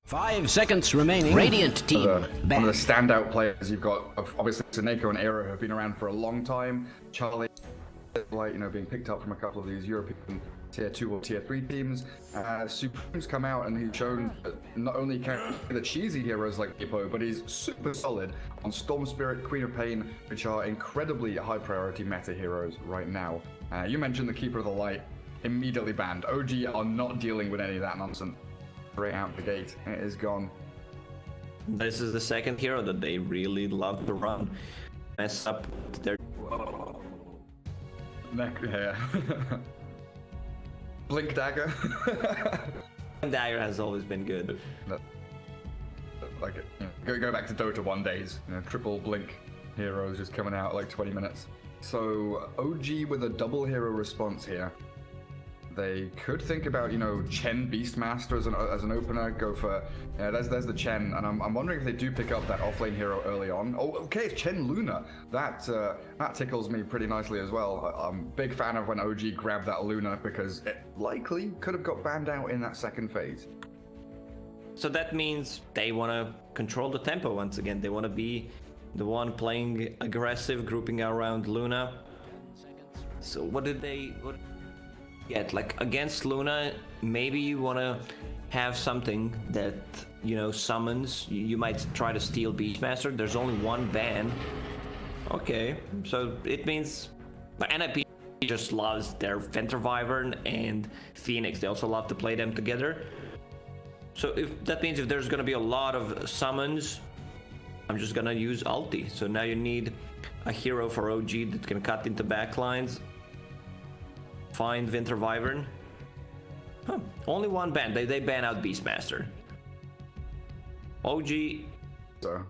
5 seconds remaining. Radiant team One of back. the standout players you've got, obviously Seneko and Aero have been around for a long time. Charlie, being picked up from a couple of these European tier 2 or tier 3 teams. Supreme's come out and he's shown that not only can the cheesy heroes like Hippo, but he's super solid on Storm Spirit, Queen of Pain, which are incredibly high priority meta heroes right now. You mentioned the Keeper of the Light, immediately banned. OG are not dealing with any of that nonsense. Straight out the gate, it is gone. This is the second hero that they really love to run. Mess up their Neck hair. Blink dagger. dagger has always been good. Like go back to Dota 1 days. Triple blink heroes just coming out like 20 minutes. So OG with a double hero response here. They could think about, Chen Beastmaster as an opener, go for, there's the Chen, and I'm wondering if they do pick up that offlane hero early on. Oh, okay, it's Chen Luna. That tickles me pretty nicely as well. I'm a big fan of when OG grabbed that Luna because it likely could have got banned out in that second phase. So that means they want to control the tempo once again. They want to be the one playing aggressive, grouping around Luna. So what did they... Yet, like against Luna, maybe you want to have something that, summons. You might try to steal Beastmaster. There's only one ban. Okay, so it means NIP just loves their Venturwyvern and Phoenix. They also love to play them together. So that means if there's going to be a lot of summons, I'm just going to use ulti. So now you need a hero for OG that can cut into backlines. Find Venturwyvern. Huh. Only one ban. They ban out Beastmaster. OG. So.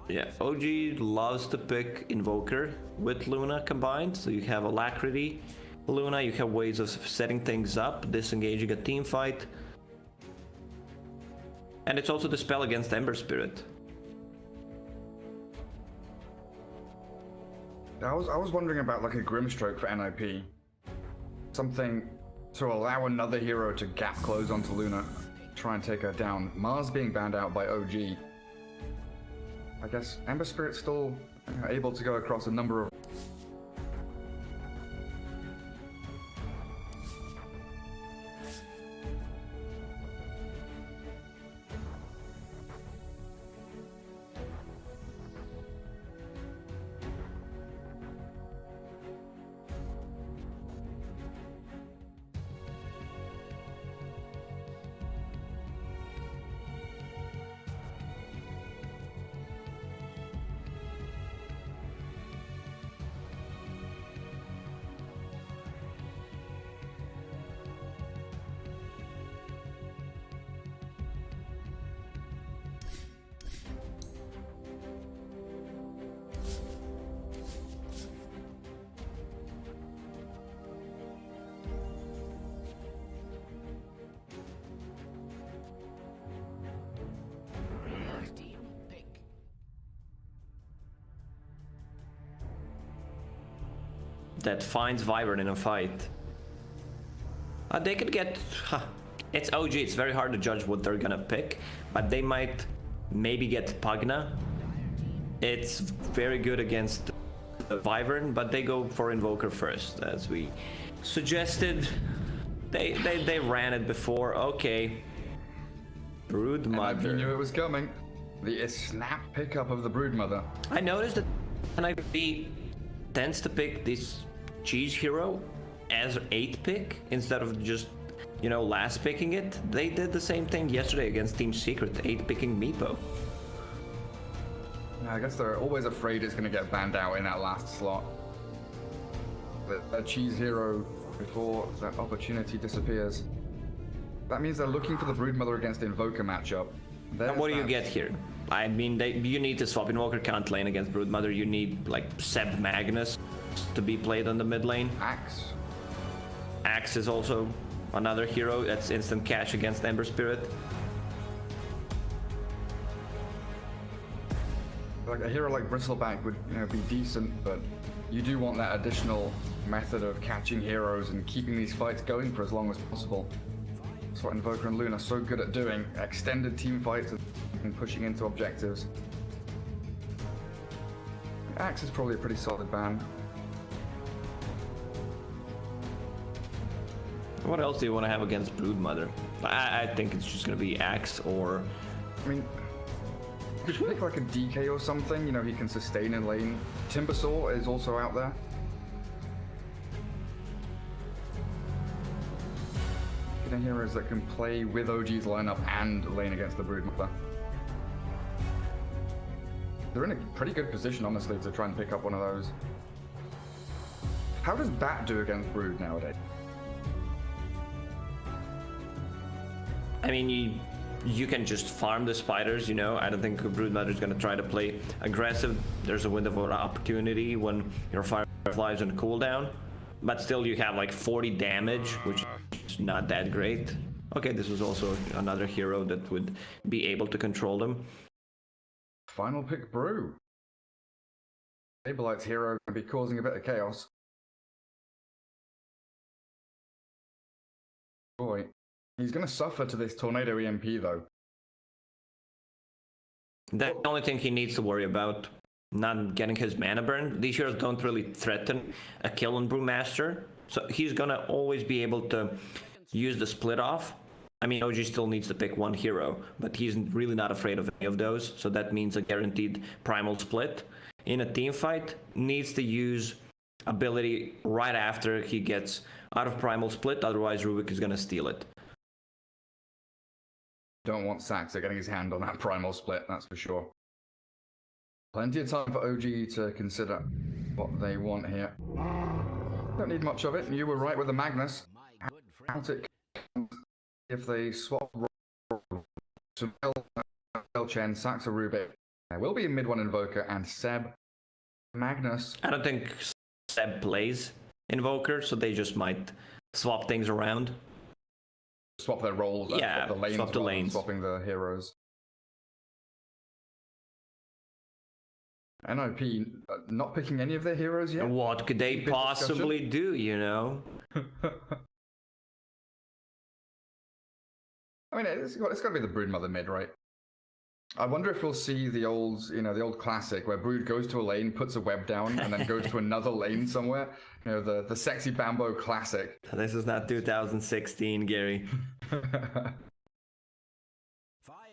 Yeah, OG loves to pick Invoker with Luna combined. So you have Alacrity, Luna. You have ways of setting things up, disengaging a team fight. And it's also the spell against Ember Spirit. I was wondering about like a Grimstroke for NIP. Something to allow another hero to gap close onto Luna, try and take her down. Mars being banned out by OG. I guess Ember Spirit's still able to go across a number of... That finds Wyvern in a fight. They could get... It's OG, it's very hard to judge what they're gonna pick, but they might maybe get Pugna. It's very good against the Wyvern, but they go for Invoker first, as we suggested. They ran it before. Okay. Broodmother. And I knew it was coming. The snap pickup of the Broodmother. I noticed that NIP tends to pick this cheese hero as 8th pick instead of just, last picking it. They did the same thing yesterday against Team Secret, 8th picking Meepo. I guess they're always afraid it's going to get banned out in that last slot. That cheese hero before that opportunity disappears. That means they're looking for the Broodmother against Invoker matchup. And what do you get here? I mean, you need to swap. Invoker can't lane against Broodmother. You need, like, Seb Magnus to be played on the mid lane. Axe. Axe is also another hero that's instant cash against Ember Spirit. Like a hero like Bristleback would be decent, but you do want that additional method of catching heroes and keeping these fights going for as long as possible. That's what Invoker and Luna are so good at doing. Extended team fights and pushing into objectives. Axe is probably a pretty solid ban. What else do you want to have against Broodmother? I think it's just going to be Axe or... I mean, could you pick like a DK or something? You know, he can sustain in lane. Timbersaw is also out there. Getting heroes that can play with OG's lineup and lane against the Broodmother. They're in a pretty good position, honestly, to try and pick up one of those. How does Bat do against Brood nowadays? I mean, you can just farm the spiders, you know. I don't think Broodmother is going to try to play aggressive. There's a window of opportunity when your Firefly is on cooldown. But still, you have like 40 damage, which is not that great. Okay, this was also another hero that would be able to control them. Final pick Brew. Saberlight's hero can be causing a bit of chaos. Boy, he's going to suffer to this Tornado EMP though. That's the only thing he needs to worry about. Not getting his mana burn. These heroes don't really threaten a kill on Brewmaster, so he's gonna always be able to use the split off. I mean, OG still needs to pick one hero, but he's really not afraid of any of those, so that means a guaranteed primal split. In a team fight, needs to use ability right after he gets out of primal split, otherwise Rubik is gonna steal it. Don't want Saxo getting his hand on that primal split, that's for sure. Plenty of time for OG to consider what they want here. Don't need much of it. You were right with the Magnus. How it if they swap Chen, Saxo, Rubik. There will be a mid one Invoker and Seb. Magnus. I don't think Seb plays Invoker, so they just might swap things around. Swap their roles. Yeah, swap the lanes. lanes. Swapping the heroes. NIP not picking any of their heroes yet? What could they possibly do, you know? I mean, it's got to be the Broodmother mid, right? I wonder if we'll see the old, the old classic where Brood goes to a lane, puts a web down, and then goes to another lane somewhere. You know, the sexy Bambo classic. This is not 2016, Gary. 5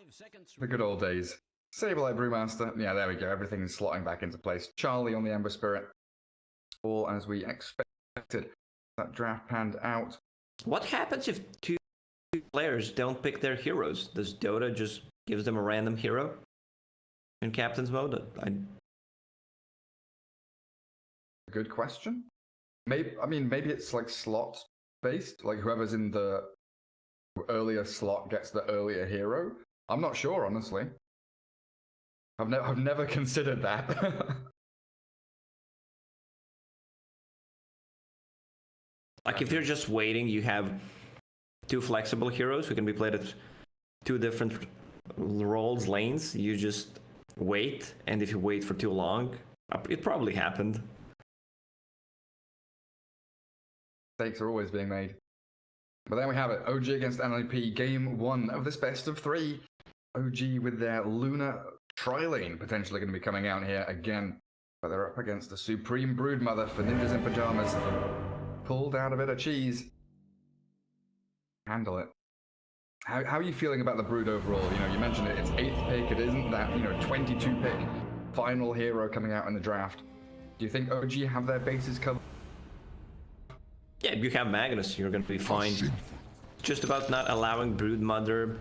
seconds. The good old days. Saberlight Brewmaster. Yeah, there we go. Everything's slotting back into place. Charlie on the Ember Spirit. All as we expected. That draft panned out. What happens if two players don't pick their heroes? Does Dota just gives them a random hero in Captain's mode? Good question. Maybe it's like slot based. Like whoever's in the earlier slot gets the earlier hero. I'm not sure, honestly. I've never considered that. Like if you're just waiting, you have two flexible heroes who can be played at two different roles, lanes. You just wait, and if you wait for too long, it probably happened. Mistakes are always being made. But there we have it. OG against NIP, game 1 of this best of 3. OG with their Luna Tri-Lane potentially going to be coming out here again. But they're up against the Supreme Broodmother for Ninjas in Pajamas. Pulled out a bit of cheese. Handle it. How are you feeling about the Brood overall? You mentioned it. It's 8th pick. It isn't that, 22 pick final hero coming out in the draft. Do you think OG have their bases covered? Yeah, if you have Magnus, you're going to be fine. Just about not allowing Broodmother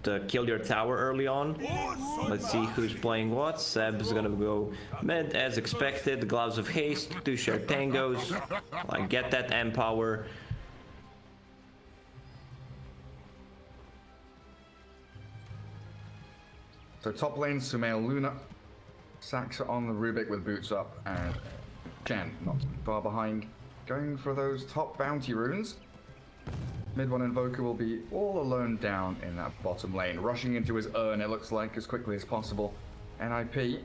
to kill your tower early on. Let's see who's playing what. Seb's gonna go mid as expected. Gloves of Haste, 2 share tangos. Like, get that empower. So top lane, Sumail Luna. Saxa on the Rubik with boots up, and Chen not too far behind. Going for those top bounty runes. Mid one Invoker will be all alone down in that bottom lane, rushing into his urn, it looks like, as quickly as possible. NIP.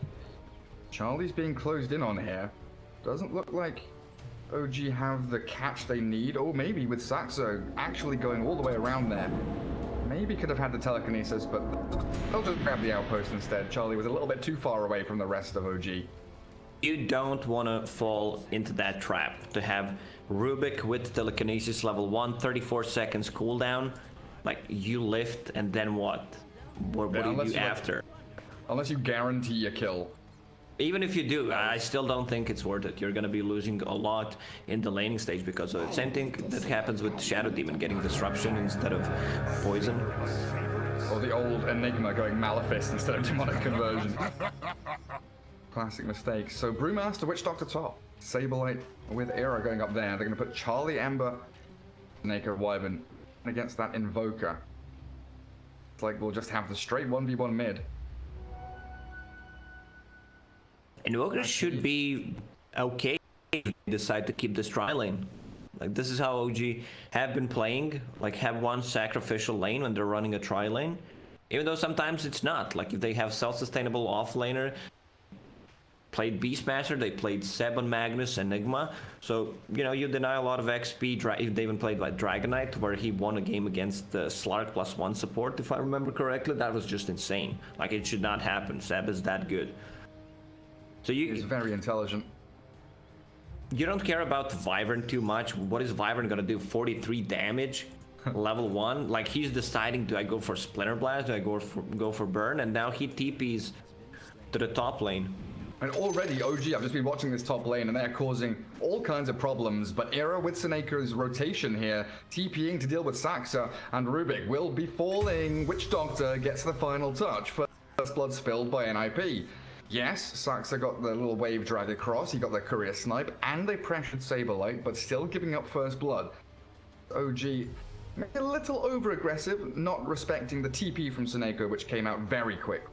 Charlie's being closed in on here. Doesn't look like OG have the catch they need, or maybe with Saxo actually going all the way around there. Maybe could have had the telekinesis, but they'll just grab the outpost instead. Charlie was a little bit too far away from the rest of OG. You don't want to fall into that trap to have Rubik with telekinesis level 1, 34 seconds cooldown. Like, you lift and then what? What do you do after? Unless you guarantee a kill. Even if you do, I still don't think it's worth it. You're gonna be losing a lot in the laning stage because of it. Same thing that happens with Shadow Demon getting disruption instead of poison. Or the old Enigma going Malefice instead of demonic conversion. Classic mistake. So Brewmaster, Witch Doctor top. Saberlight with Era going up there. They're gonna put Charlie, Ember, Nako, Wyvern against that Invoker. It's like we'll just have the straight 1v1 mid. Invoker should be okay if you decide to keep this tri lane. Like, this is how OG have been playing, like have one sacrificial lane when they're running a tri lane. Even though sometimes it's not. Like, if they have self-sustainable off laner, played Beastmaster, they played Seb on Magnus, Enigma. So, you know, you deny a lot of XP. They even played like Dragon Knight, where he won a game against the Slark +1 support, if I remember correctly. That was just insane. Like, it should not happen. Seb is that good. So He's very intelligent. You don't care about Wyvern too much. What is Wyvern gonna do? 43 damage, level 1. Like, he's deciding, do I go for Splinter Blast? Do I go for Burn? And now he TPs to the top lane. And already OG, I've just been watching this top lane and they're causing all kinds of problems. But Era with Seneca's rotation here, TPing to deal with Saxa, and Rubik will be falling. Witch Doctor gets the final touch. First blood spilled by NIP. Yes, Saxa got the little wave drag across, he got the courier snipe, and they pressured Saberlight, but still giving up first blood. OG a little over-aggressive, not respecting the TP from Seneko, which came out very quick.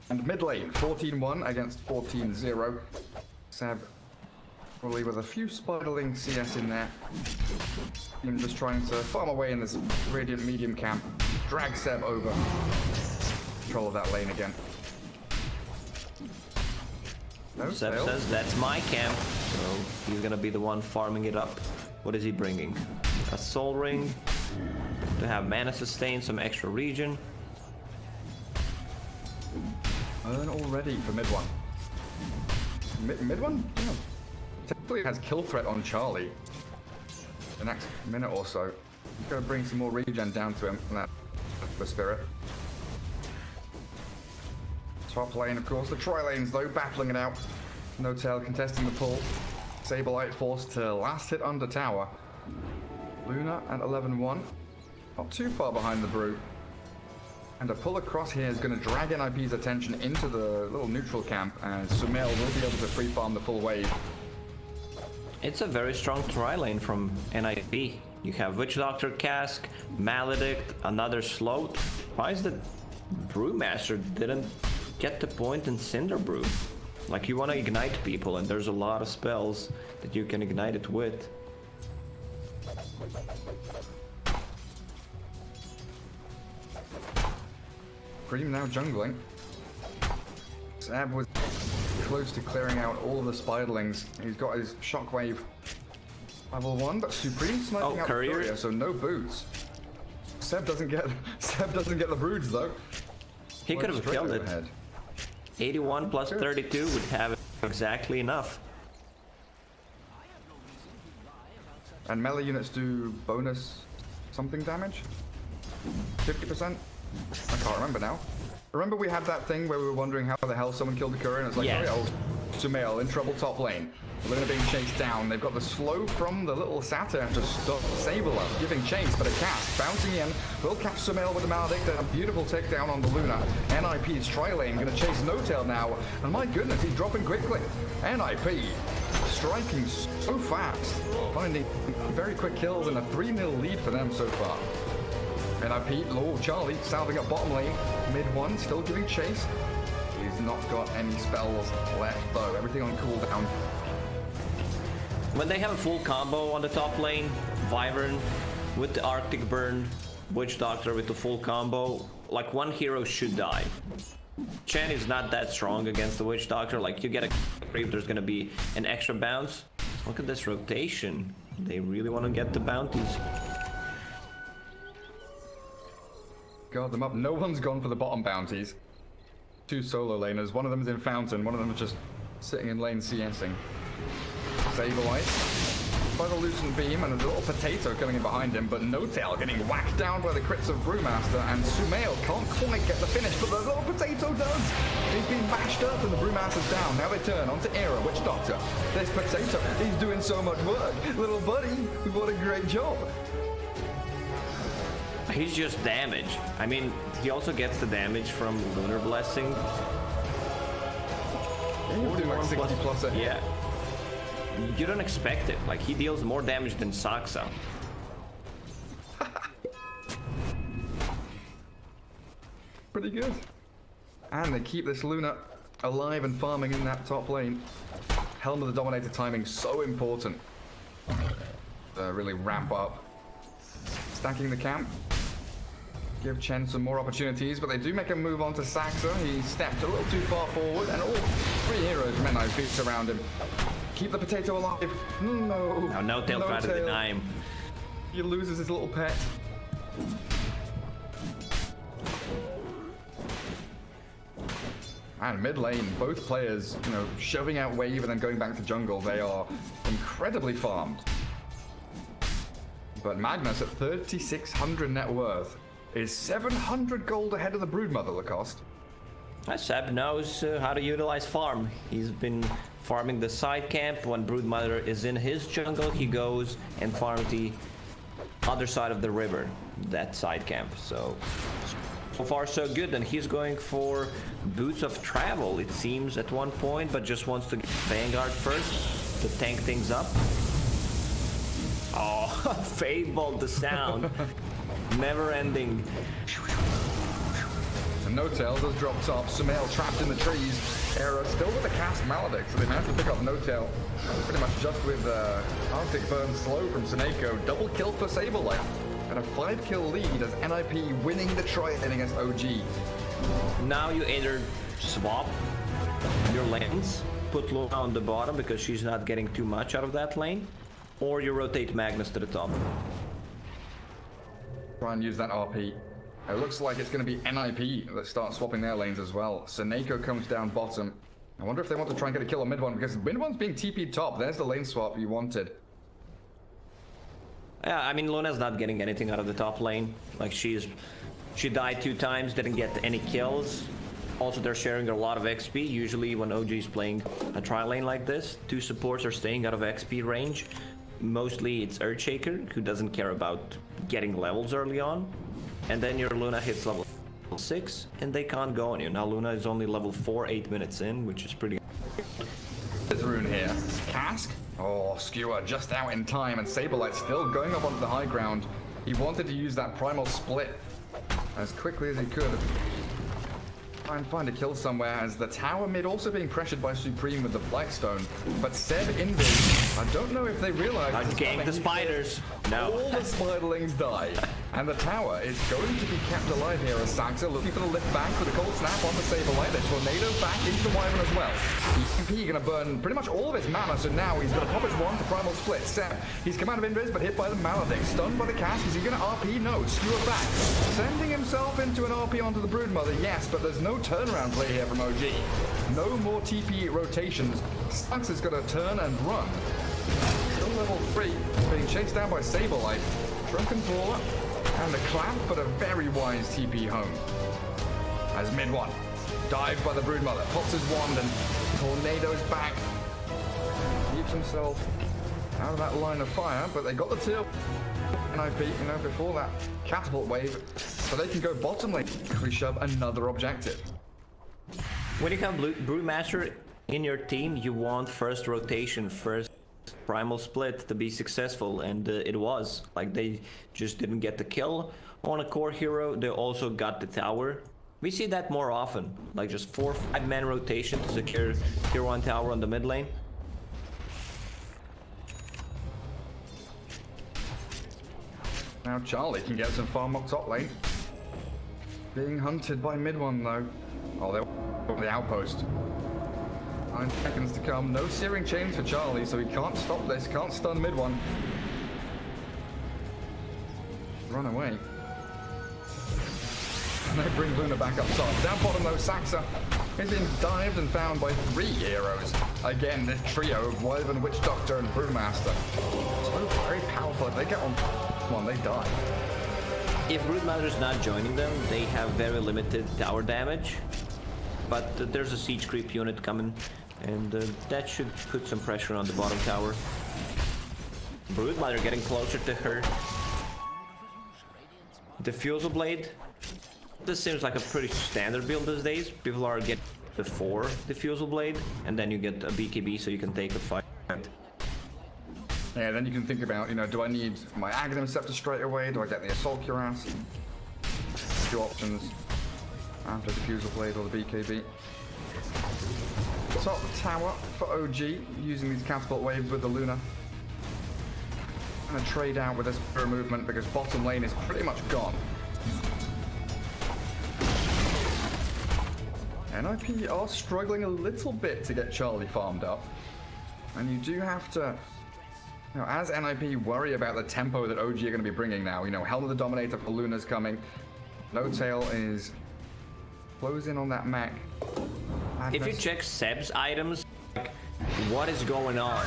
And mid lane, 14-1 against 14-0. Seb probably with a few spiderling CS in there. Him just trying to farm away in this Radiant medium camp. Drag Seb over. Control of that lane again. No Seb fail. says, that's my camp. So he's gonna be the one farming it up. What is he bringing? A soul ring to have mana sustain, some extra regen. Earn already for mid one. Mid one? Yeah. Technically it has kill threat on Charlie. The next minute or so. He's gonna bring some more regen down to him from that the spirit. Top lane, of course. The tri lanes though, battling it out. No tail contesting the pull. Saberlight forced to last hit under tower. Luna at 11-1. Not too far behind the Brew. And a pull across here is going to drag NIP's attention into the little neutral camp, and Sumail will be able to free farm the full wave. It's a very strong tri lane from NIP. You have Witch Doctor, Cask, Maledict, another Sloat. Why is the Brewmaster didn't get the point in Cinder Brew? Like, you want to ignite people, and there's a lot of spells that you can ignite it with. Cream now jungling. Seb was close to clearing out all of the spiderlings. He's got his shockwave level 1, but Supreme sniping out Courier. Courier, so no boots. Seb doesn't get the broods though. He could have Straight killed it. overhead. 81 plus 32 would have exactly enough. And melee units do bonus something damage? 50%? I can't remember now. Remember we had that thing where we were wondering how the hell someone killed a courier and it's like, Yes. oh yeah, Sumail in trouble top lane. Luna being chased down. They've got the slow from the little Satyr to stop Saberla, giving chase, but a cast bouncing in. Will catch Sumail with the Maledict, and a beautiful takedown on the Luna. NIP's tri-lane going to chase No-Tail now, and my goodness, he's dropping quickly. NIP striking so fast, finding very quick kills and a 3-0 lead for them so far. NIP, Charlie salving up bottom lane, mid one, still giving chase. He's not got any spells left though, everything on cooldown. When they have a full combo on the top lane, Wyvern with the Arctic Burn, Witch Doctor with the full combo, like one hero should die. Chen is not that strong against the Witch Doctor, like you get a creep, there's gonna be an extra bounce. Look at this rotation. They really want to get the bounties. Guard them up. No one's gone for the bottom bounties. Two solo laners. One of them is in Fountain. One of them is just sitting in lane CSing. Saberlight by the Lucent Beam and a little potato coming in behind him, but No-Tail getting whacked down by the crits of Brewmaster, and Sumail can't quite get the finish, but the little potato does. He's been mashed up and the Brewmaster's down. Now they turn onto Era, Witch Doctor. This potato, he's doing so much work. Little buddy, what a great job. He's just damage. I mean, he also gets the damage from Lunar Blessing. He's doing like 60 plus a hit. Yeah. You don't expect it. Like, he deals more damage than Saksa. Pretty good. And they keep this Luna alive and farming in that top lane. Helm of the Dominator timing so important. Really ramp up. Stacking the camp. Give Chen some more opportunities, but they do make a move on to Saksa. He stepped a little too far forward, and all three heroes beat around him. Keep the potato alive. No. Now No-Tail tried to deny him. He loses his little pet. And mid lane, both players, shoving out wave and then going back to jungle. They are incredibly farmed. But Magnus at 3,600 net worth is 700 gold ahead of the Broodmother, Lacoste. Seb knows how to utilize farm. He's been farming the side camp. When Broodmother is in his jungle, he goes and farms the other side of the river, that side camp. So far so good, and he's going for Boots of Travel, it seems, at one point, but just wants to get Vanguard first to tank things up. Oh, Fadebolt the sound. Never ending. And No-Tail does drop top. Sumail trapped in the trees. Era still with the cast Maledict, so they managed to pick up No-Tail. Pretty much just with Arctic Burn slow from Seneko. Double kill for Saberlight. And a 5-kill lead as NIP winning the tri-lane against OG. Now you either swap your lanes, put Luna on the bottom because she's not getting too much out of that lane, or you rotate Magnus to the top. Try and use that RP. It looks like it's going to be NIP that start swapping their lanes as well. Seneko comes down bottom. I wonder if they want to try and get a kill on mid one, because mid one's being TP'd top. There's the lane swap you wanted. Yeah, I mean, Luna's not getting anything out of the top lane. Like, she died 2 times, didn't get any kills. Also, they're sharing a lot of XP. Usually when OG is playing a tri-lane like this, 2 supports are staying out of XP range. Mostly it's Earthshaker, who doesn't care about getting levels early on. And then your Luna hits level 6, and they can't go on you. Now Luna is only level 4, 8 minutes in, which is pretty... There's Rune here. Cask? Oh, Skewer just out in time, and Saberlight still going up onto the high ground. He wanted to use that primal split as quickly as he could. Try and find a kill somewhere, as the tower mid also being pressured by Supreme with the Blightstone. But Seb Invis, I don't know if they realize I ganked the spiders. No. All the spiderlings die. And the tower is going to be kept alive here as Saksa looking for the lift back with a cold snap on the Saberlight. The tornado back into the Wyvern as well. EMP gonna burn pretty much all of his mana, so now he's gonna pop his one to primal split. Seb, he's come out of Invis but hit by the Maledict. Stunned by the cast. Is he gonna RP? No. Skewer back. Sending himself into an RP onto the Broodmother, yes, but there's no turnaround play here from OG. No more TP rotations. Saksa's gonna turn and run. Still level 3, being chased down by Saberlight. Drunken Brawler. And the clap, but a very wise TP home. As mid one, dived by the Broodmother, pops his wand and tornadoes back. Keeps themselves out of that line of fire, but they got the tier NIP, you know, before that catapult wave, so they can go bottom lane if we shove another objective. When you have Brewmaster in your team, you want first rotation, first primal split to be successful, and it was. Like, they just didn't get the kill on a core hero, they also got the tower. We see that more often, like just 4 or 5 man rotation to secure tier 1 tower on the mid lane. Now Charlie can get some farm up top lane. Being hunted by mid one though. Oh, they're on the outpost. 9 seconds to come. No searing chains for Charlie, so he can't stop this. Can't stun mid one. Run away. And they bring Luna back up top. Down bottom though, Saxa is being dived and found by 3 heroes. Again, this trio of Wyvern, Witch Doctor, and Brewmaster. So very powerful. If they get on one, they die. If Broodmaster's not joining them, they have very limited tower damage. But there's a siege creep unit coming, and that should put some pressure on the bottom tower. Broodmother getting closer to her. Diffusal Blade. This seems like a pretty standard build these days. People are getting the 4 Diffusal Blade, and then you get a BKB so you can take a fight. Yeah, then you can think about, you know, do I need my Aghanim Scepter straight away? Do I get the Assault Cuirass? 2 options after Diffusal Blade or the BKB. Top tower for OG, using these catapult waves with the Luna. Gonna trade out with this Spirit movement because bottom lane is pretty much gone. NIP are struggling a little bit to get Charlie farmed up. And you do have to, you know, as NIP worry about the tempo that OG are going to be bringing now. You know, Helm of the Dominator for Luna's coming. No Tail is closing on that mech. If you check Seb's items, like, what is going on?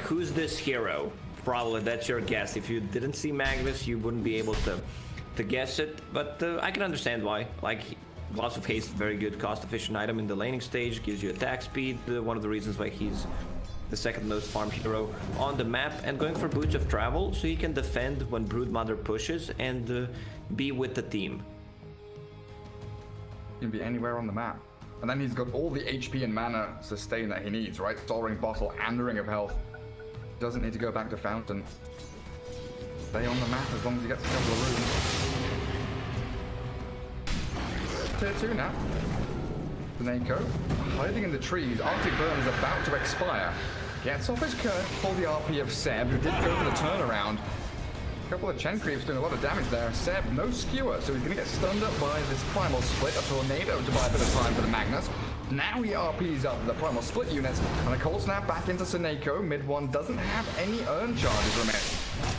Who's this hero? Probably that's your guess. If you didn't see Magnus, you wouldn't be able to guess it. But I can understand why. Like, Gloss of Haste, very good cost-efficient item in the laning stage, gives you attack speed. One of the reasons why he's the second most farmed hero on the map, and going for Boots of Travel so he can defend when Broodmother pushes and be with the team. He can be anywhere on the map. And then he's got all the HP and mana sustain that he needs, right? Soaring Bottle and Ring of Health. Doesn't need to go back to Fountain. Stay on the map as long as he gets a couple of runes. Tier 2 now. Nako, hiding in the trees. Arctic Burn is about to expire. Gets off his curve, pull the RP of Seb, who did go for the turnaround. A couple of Chen creeps doing a lot of damage there. Seb, no skewer, so he's going to get stunned up by this Primal Split. A Tornado to buy a bit of time for the Magnus. Now he RPs up the Primal Split units, and a Cold Snap back into Seneko. Mid one doesn't have any Urn charges remaining.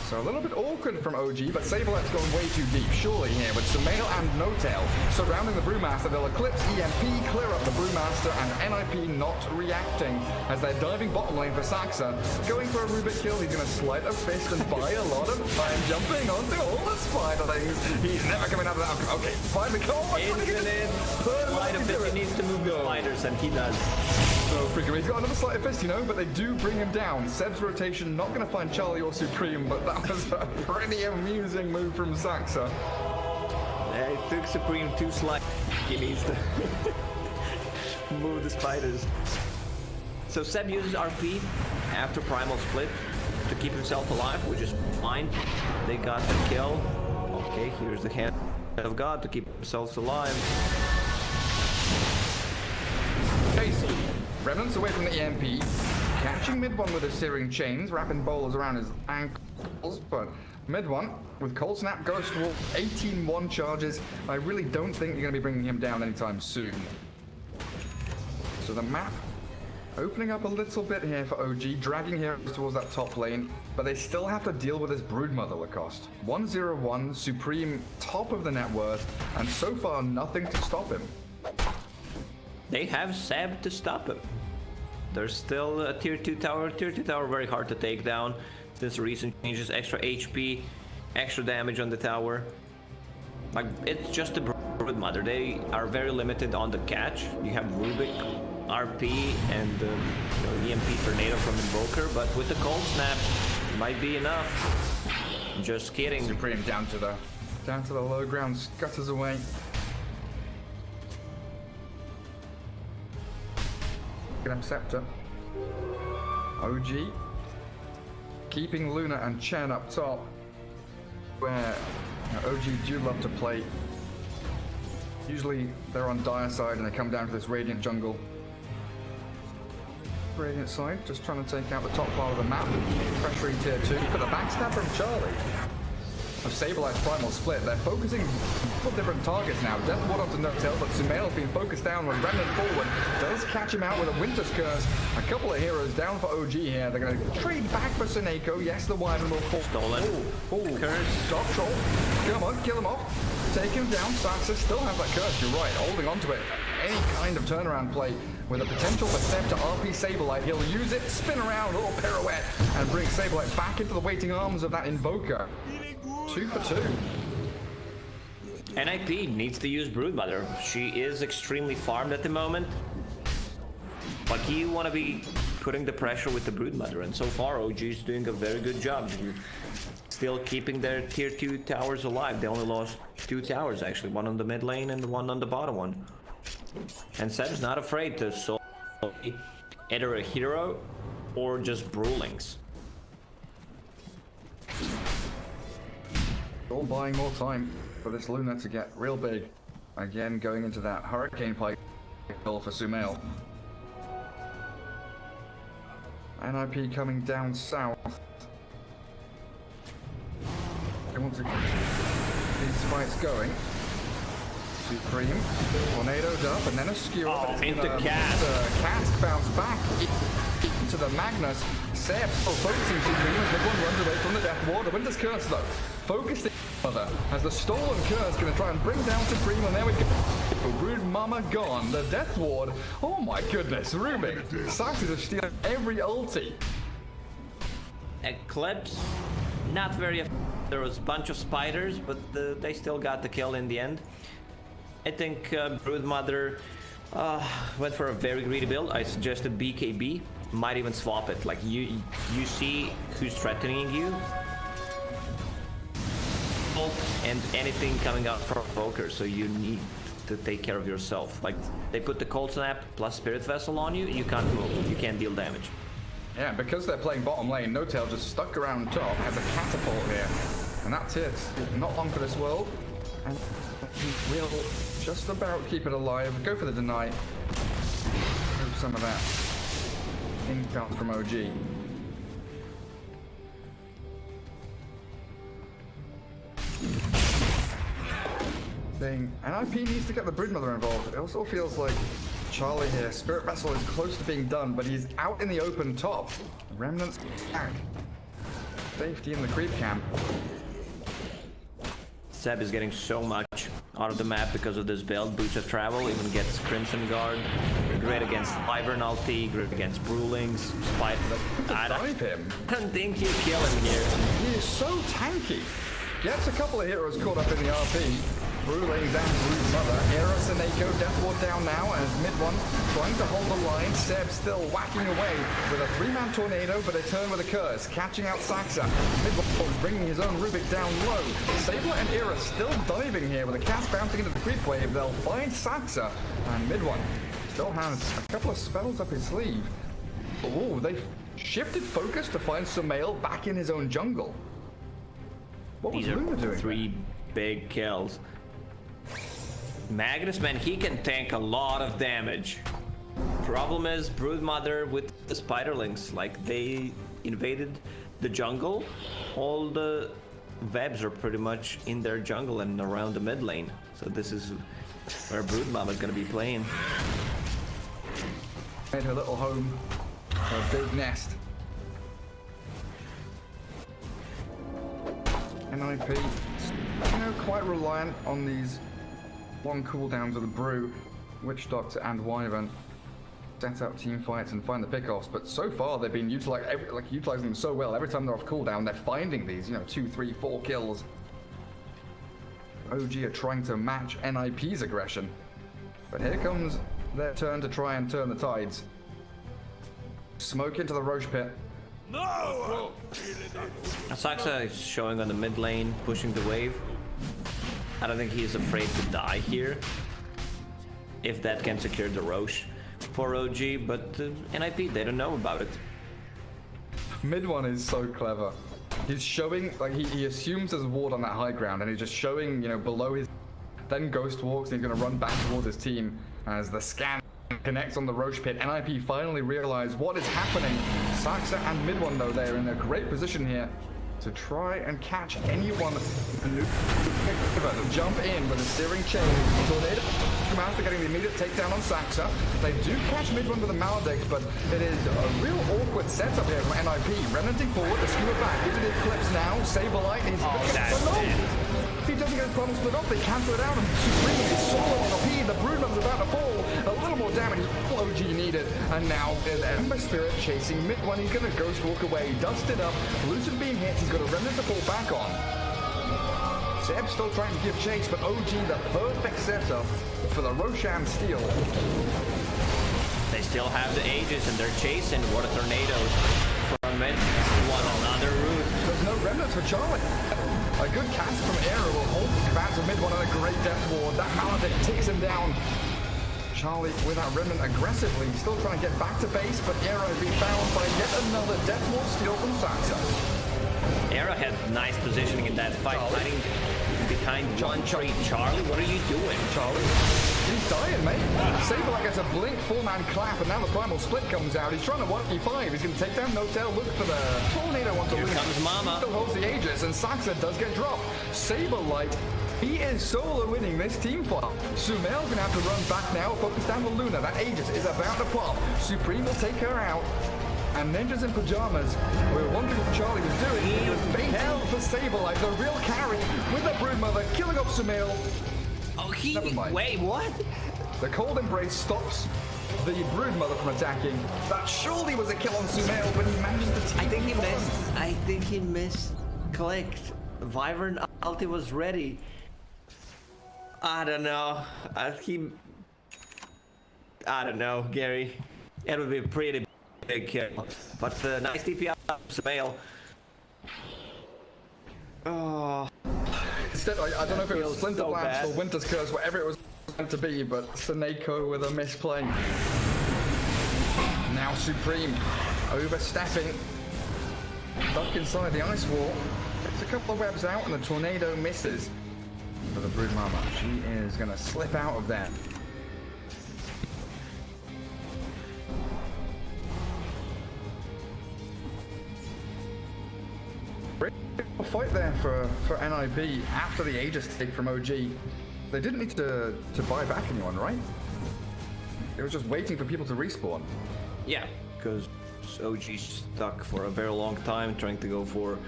So a little bit awkward from OG, but Sablet's going way too deep, surely here, with Sumail and No Tail surrounding the Brewmaster. They'll Eclipse, EMP, clear up the Brewmaster, and NIP not reacting as they're diving bottom lane for Saxa. Going for a Rubik kill, he's going to slide a fist and buy a lot of time, jumping onto all the spider things. He's never coming out of that. Okay, find the call. Sleight of fist, he needs to move the spiders, and he does. So freaking, he's got another sleight of fist, you know, but they do bring him down. Seb's rotation, not going to find Charlie or Supreme, but that was a pretty amusing move from Saxa. Yeah, it took Supreme 2 slides. He needs to move the spiders. So Seb uses RP after Primal Split to keep himself alive, which is fine. They got the kill. Okay, here's the hand of God to keep themselves alive. Casey, Remnants away from the EMP, catching mid one with his searing chains, wrapping bowlers around his ankles, but mid one with Cold Snap goes to 18-1 charges. I really don't think you're going to be bringing him down anytime soon. So the map opening up a little bit here for OG, dragging heroes towards that top lane, but they still have to deal with this Broodmother Lacoste. 101, Supreme, top of the net worth, and so far nothing to stop him. They have Seb to stop him. There's still a tier 2 tower. Tier 2 tower very hard to take down since recent changes, extra HP, extra damage on the tower. Like, it's just a Broodmother. They are very limited on the catch. You have Rubik RP and the EMP tornado from Invoker, but with the cold snap, might be enough. Just kidding. Supreme down to the low ground, scutters away. Gonna Scepter. OG keeping Luna and Chen up top, where OG do love to play. Usually they're on Dire side and they come down to this Radiant jungle. Radiant side, just trying to take out the top part of the map. Pressuring tier 2, but the backstab from Charlie. Of Sableye Primal Split, they're focusing on different targets now. Death Ward onto No-Tail, but Sumail's been focused down with Remnant forward. Does catch him out with a Winter's Curse. A couple of heroes down for OG here. They're going to trade back for Seneko. Yes, the Wyvern will fall. Stolen. Oh, Curse. Stop Troll. Come on, kill him off. Take him down. Saxa still has that curse, you're right. Holding on to it. Any kind of turnaround play with a potential for Seb to RP Sableye. He'll use it, spin around, a little pirouette, and bring Sableye back into the waiting arms of that Invoker. 2 for 2. NIP needs to use Broodmother. She is extremely farmed at the moment. But you want to be putting the pressure with the Broodmother, and so far OG is doing a very good job. Still keeping their tier 2 towers alive. They only lost 2 towers actually, one on the mid lane and one on the bottom one. And Seb's not afraid to solo either a hero or just Brewlings. All buying more time for this Luna to get real big. Again, going into that Hurricane Pike for Sumail. NIP coming down south. They want to keep these fights going. Supreme, tornadoed up, and then a skewer. Oh, into Cast. Cast bounce back into the Magnus. Seb still focusing Supreme as Midone runs away from the Death Ward. The Winter's Curse though, focused Mother as the stolen curse going to try and bring down Supreme, and there we go. Brood Mama gone. The Death Ward. Oh my goodness, Rubik. Saxes are stealing every ulti. Eclipse, not very. There was a bunch of spiders, but they still got the kill in the end. I think Broodmother went for a very greedy build. I suggested BKB. Might even swap it. Like you see who's threatening you, and anything coming out from Invoker, so you need to take care of yourself. Like they put the Cold Snap plus Spirit Vessel on you, you can't move, you can't deal damage. Yeah, because they're playing bottom lane, No-Tail just stuck around top, has a catapult here, and that's it. Not long for this world, and we'll just about keep it alive. Go for the deny. Move some of that income from OG. NIP needs to get the Broodmother involved. It also feels like Charlie here, Spirit Vessel is close to being done, but he's out in the open top. Remnants back. Safety in the creep camp. Seb is getting so much out of the map because of this build. Boots of Travel, even gets Crimson Guard. Great against Wyvern ulti, great against Brewlings. I don't think you kill him here. He is so tanky. Gets a couple of heroes caught up in the RP. Brewlings and Broodmother. Hera, Seneko, Death Ward down now as Mid-One trying to hold the line. Seb still whacking away with a 3-man tornado, but a turn with a curse. Catching out Saxa. Mid-One bringing his own Rubik down low. Sabler and Era still diving here with a cast bouncing into the creep wave. They'll find Saxa, and Mid-One still has a couple of spells up his sleeve. Oh, they've shifted focus to find Sumail back in his own jungle. What was Luna doing? 3 big kills. Magnus, man, he can tank a lot of damage. Problem is Broodmother with the Spiderlings, like they invaded the jungle. All the webs are pretty much in their jungle and around the mid lane. So this is where Broodmother is gonna be playing. Made her little home, her big nest. NIP, quite reliant on these long cooldowns of the Brew, Witch Doctor and Wyvern. Set up team fights and find the pickoffs, but so far they've been utilizing them so well. Every time they're off cooldown, they're finding these, 2, 3, 4 kills. OG are trying to match NIP's aggression. But here comes their turn to try and turn the tides. Smoke into the Roche pit. Saxa is showing on the mid lane, pushing the wave. I don't think he's afraid to die here, if that can secure the Roche for OG, but NIP, they don't know about it. Mid one is so clever. He's showing, like, he assumes there's a ward on that high ground, and he's just showing, you know, below his... Then Ghost walks, and he's going to run back towards his team as the scan connects on the Roche pit. NIP finally realize what is happening. Saxa and mid one, though, they're in a great position here to try and catch anyone to jump in with a steering chain. Tornado after getting the immediate takedown on Saxa. They do catch mid one with a Maledict, but it is a real awkward setup here from NIP. Remnanting forward, the skewer back into the Eclipse now. Saberlight is... If he doesn't get his problem split off, they cancel it out, and Supreme is solo on the P. The Broodmother's about to fall. A little more damage OG needed, and now Ember Spirit chasing mid one. He's going to Ghost walk away, dust it up. Lucid Beam hits, he's got a Remnant to fall back on. Zeb still trying to give chase, but OG the perfect setup for the Roshan steal. They still have the Aegis and they're chasing. What a tornado from mid one, another route. There's no remnants for Charlie. A good cast from Era will hold back to mid one on a great death ward. That Maledict takes him down. Charlie with that remnant aggressively, still trying to get back to base, but Era has been found by yet another death ward steal from Saxa. Era had nice positioning in that fight, fighting behind one tree. Charlie, what are you doing? Charlie? He's dying, mate. Saberlight gets a blink, four-man clap, and now the primal split comes out. He's trying to 1v5. He's going to take down No-Tail, look for the tornado onto Here comes Mama. Still holds the Aegis, and Saxa does get dropped. Saberlight, he is solo winning this team fight. Sumail's going to have to run back now, focus down the Luna. That Aegis is about to pop. Supreme will take her out. And Ninjas in Pajamas, we were wondering what Charlie was doing. He was baiting for Saberlight, the real carry, with the Broodmother, killing off Sumail. Oh, he... Never mind. Wait, what? The Cold Embrace stops the Broodmother from attacking. That surely was a kill on Sumail, but he managed to take I think he misclicked. Wyvern ulti was ready. I don't know. I don't know, Gary. It would be a pretty big kill. But the nice TP out of Sumail. Oh. Instead, I don't know if it was Splinter so Blast bad. or Winter's Curse, whatever it was meant to be, but Seneko with a misplay. Now Supreme overstepping. Stuck inside the ice wall. Gets a couple of webs out and the tornado misses. For the Broodmama, she is going to slip out of there. A fight there for NIP after the Aegis take from OG. They didn't need to buy back anyone, right? It was just waiting for people to respawn. Yeah, because OG stuck for a very long time trying to go for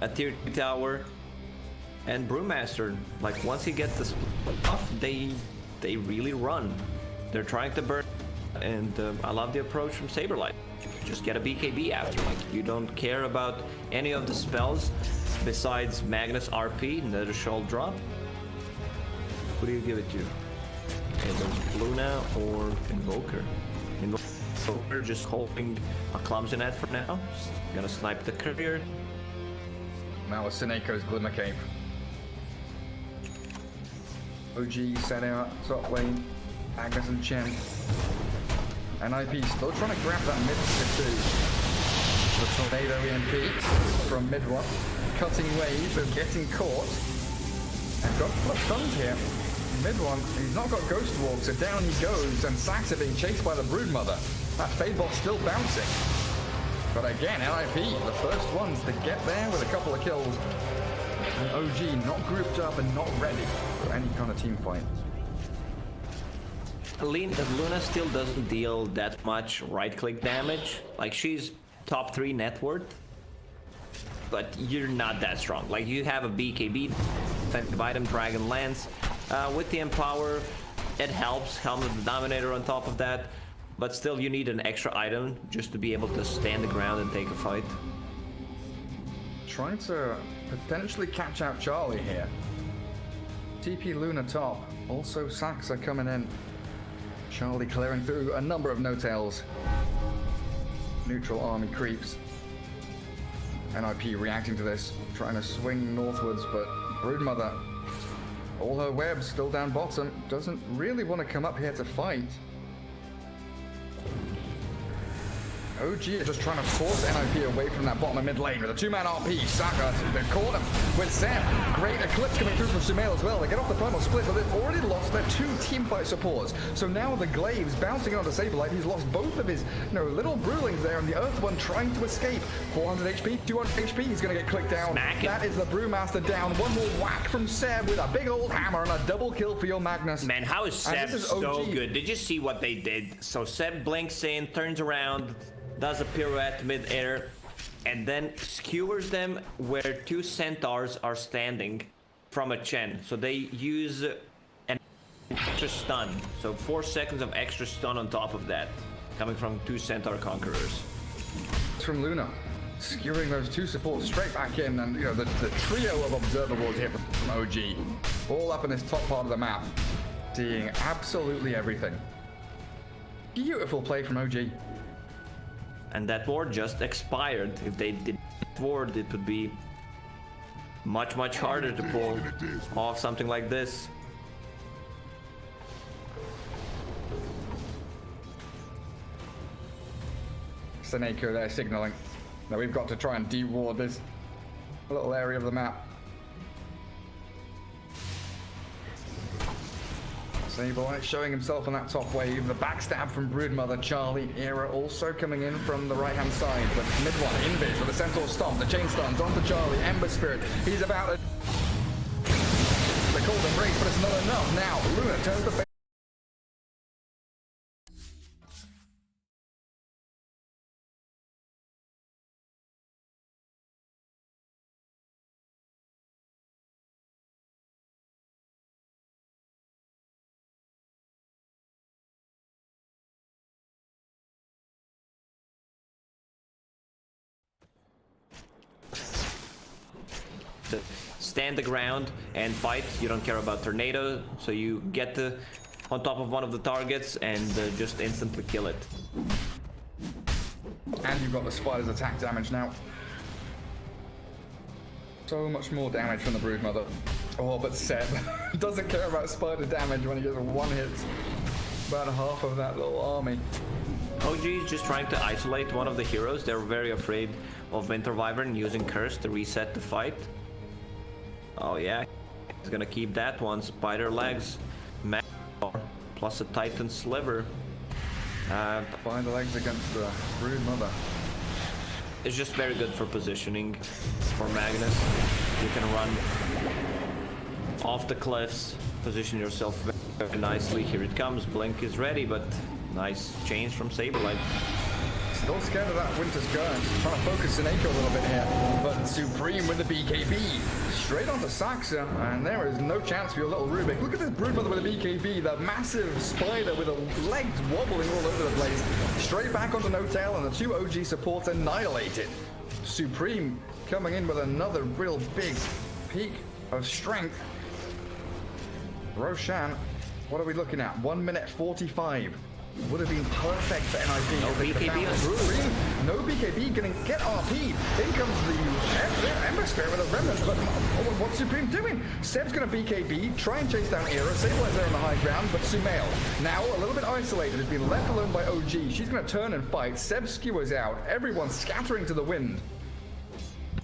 a tier 2 tower. And Brewmaster, like once he gets the split off, they really run. They're trying to burn, and I love the approach from Saberlight. Just get a BKB after, like you don't care about any of the spells besides Magnus RP, Nether Shoal drop. Who do you give it to? Either Luna or Invoker. Invoker just holding a clumsy net for now. Gonna snipe the courier. Now with Seneco's Glimmer Cape. OG setting up top lane. Agnes and Chen. NIP still trying to grab that mid too. The Tornado EMP from mid one. Cutting wave and getting caught. And got stunned here. Mid one, he's not got Ghost Walk, so down he goes, and Saxa being chased by the Broodmother. That Fadebot still bouncing. But again, NIP, the first ones to get there with a couple of kills. And OG not grouped up and not ready for any kind of team fight. Luna still doesn't deal that much right-click damage. Like, she's top 3 net worth, but you're not that strong. Like, you have a BKB, item Dragon Lance. With the Empower, it helps. Helmet of the Dominator on top of that, but still you need an extra item just to be able to stand the ground and take a fight. Trying to potentially catch out Charlie here. TP Luna top, also Saxa coming in. Charlie clearing through a number of no-tails. Neutral army creeps. NIP reacting to this, trying to swing northwards, but Broodmother, all her webs still down bottom, doesn't really want to come up here to fight. OG are just trying to force NIP away from that bottom of mid lane with a two-man RP. Saka, they've caught him with Sam. Great Eclipse coming through from Sumail as well. They get off the primal split, but they've already lost their two teamfight supports. So now the Glaives bouncing onto Saberlight. He's lost both of his little Brewlings there, and the Earth one trying to escape. 400 HP, 200 HP. He's going to get clicked down. That is the Brewmaster down. One more whack from Seb with a big old hammer and a double kill for your Magnus. Man, how is Seb so good? Did you see what they did? So Seb blinks in, turns around, does a pirouette mid-air, and then skewers them where two centaurs are standing from a Chen. So they use an extra stun. So 4 seconds of extra stun on top of that, coming from two centaur conquerors. It's from Luna, skewering those two supports straight back in, and the trio of observables here from OG, all up in this top part of the map, seeing absolutely everything. Beautiful play from OG. And that ward just expired. If they did ward, it would be much, much harder to pull off something like this. Seneko there signaling that we've got to try and de-ward this little area of the map. Saberlight showing himself on that top wave. The backstab from Broodmother. Charlie, Era also coming in from the right-hand side. But mid one, Invis with the Centaur Stomp. The chain stuns onto Charlie. Ember Spirit. He's about to... The cold embrace, but it's not enough. Now, Luna turns the face. Stand the ground and fight. You don't care about tornado, so you get on top of one of the targets and just instantly kill it. And you've got the spider's attack damage now. So much more damage from the Broodmother. Oh, but Seb doesn't care about spider damage when he gets one hit. About half of that little army. OG is just trying to isolate one of the heroes. They're very afraid of Winter Wyvern using Curse to reset the fight. Oh yeah, he's gonna keep that one. Spider legs, plus a Titan sliver. Find the legs against the Broodmother. It's just very good for positioning for Magnus. You can run off the cliffs, position yourself very nicely. Here it comes. Blink is ready, but nice change from Saberlight. Still scared of that Winter's Curse. Trying to focus Seneko a little bit here. But Supreme with the BKB. Straight onto Saxa. And there is no chance for your little Rubik. Look at this Broodmother with a BKB. The massive spider with the legs wobbling all over the place. Straight back onto No Tail, and the two OG supports annihilated. Supreme coming in with another real big peak of strength. Roshan, what are we looking at? 1 minute 45. Would have been perfect for NIP. No BKB on Supreme. No BKB gonna get RP. In comes the Ember Spirit with a remnant. But what's Supreme doing? Seb's gonna BKB, try and chase down Era. Saberlight's there on the high ground, but Sumail, now a little bit isolated, has been left alone by OG. She's gonna turn and fight. Seb skewers out. Everyone's scattering to the wind.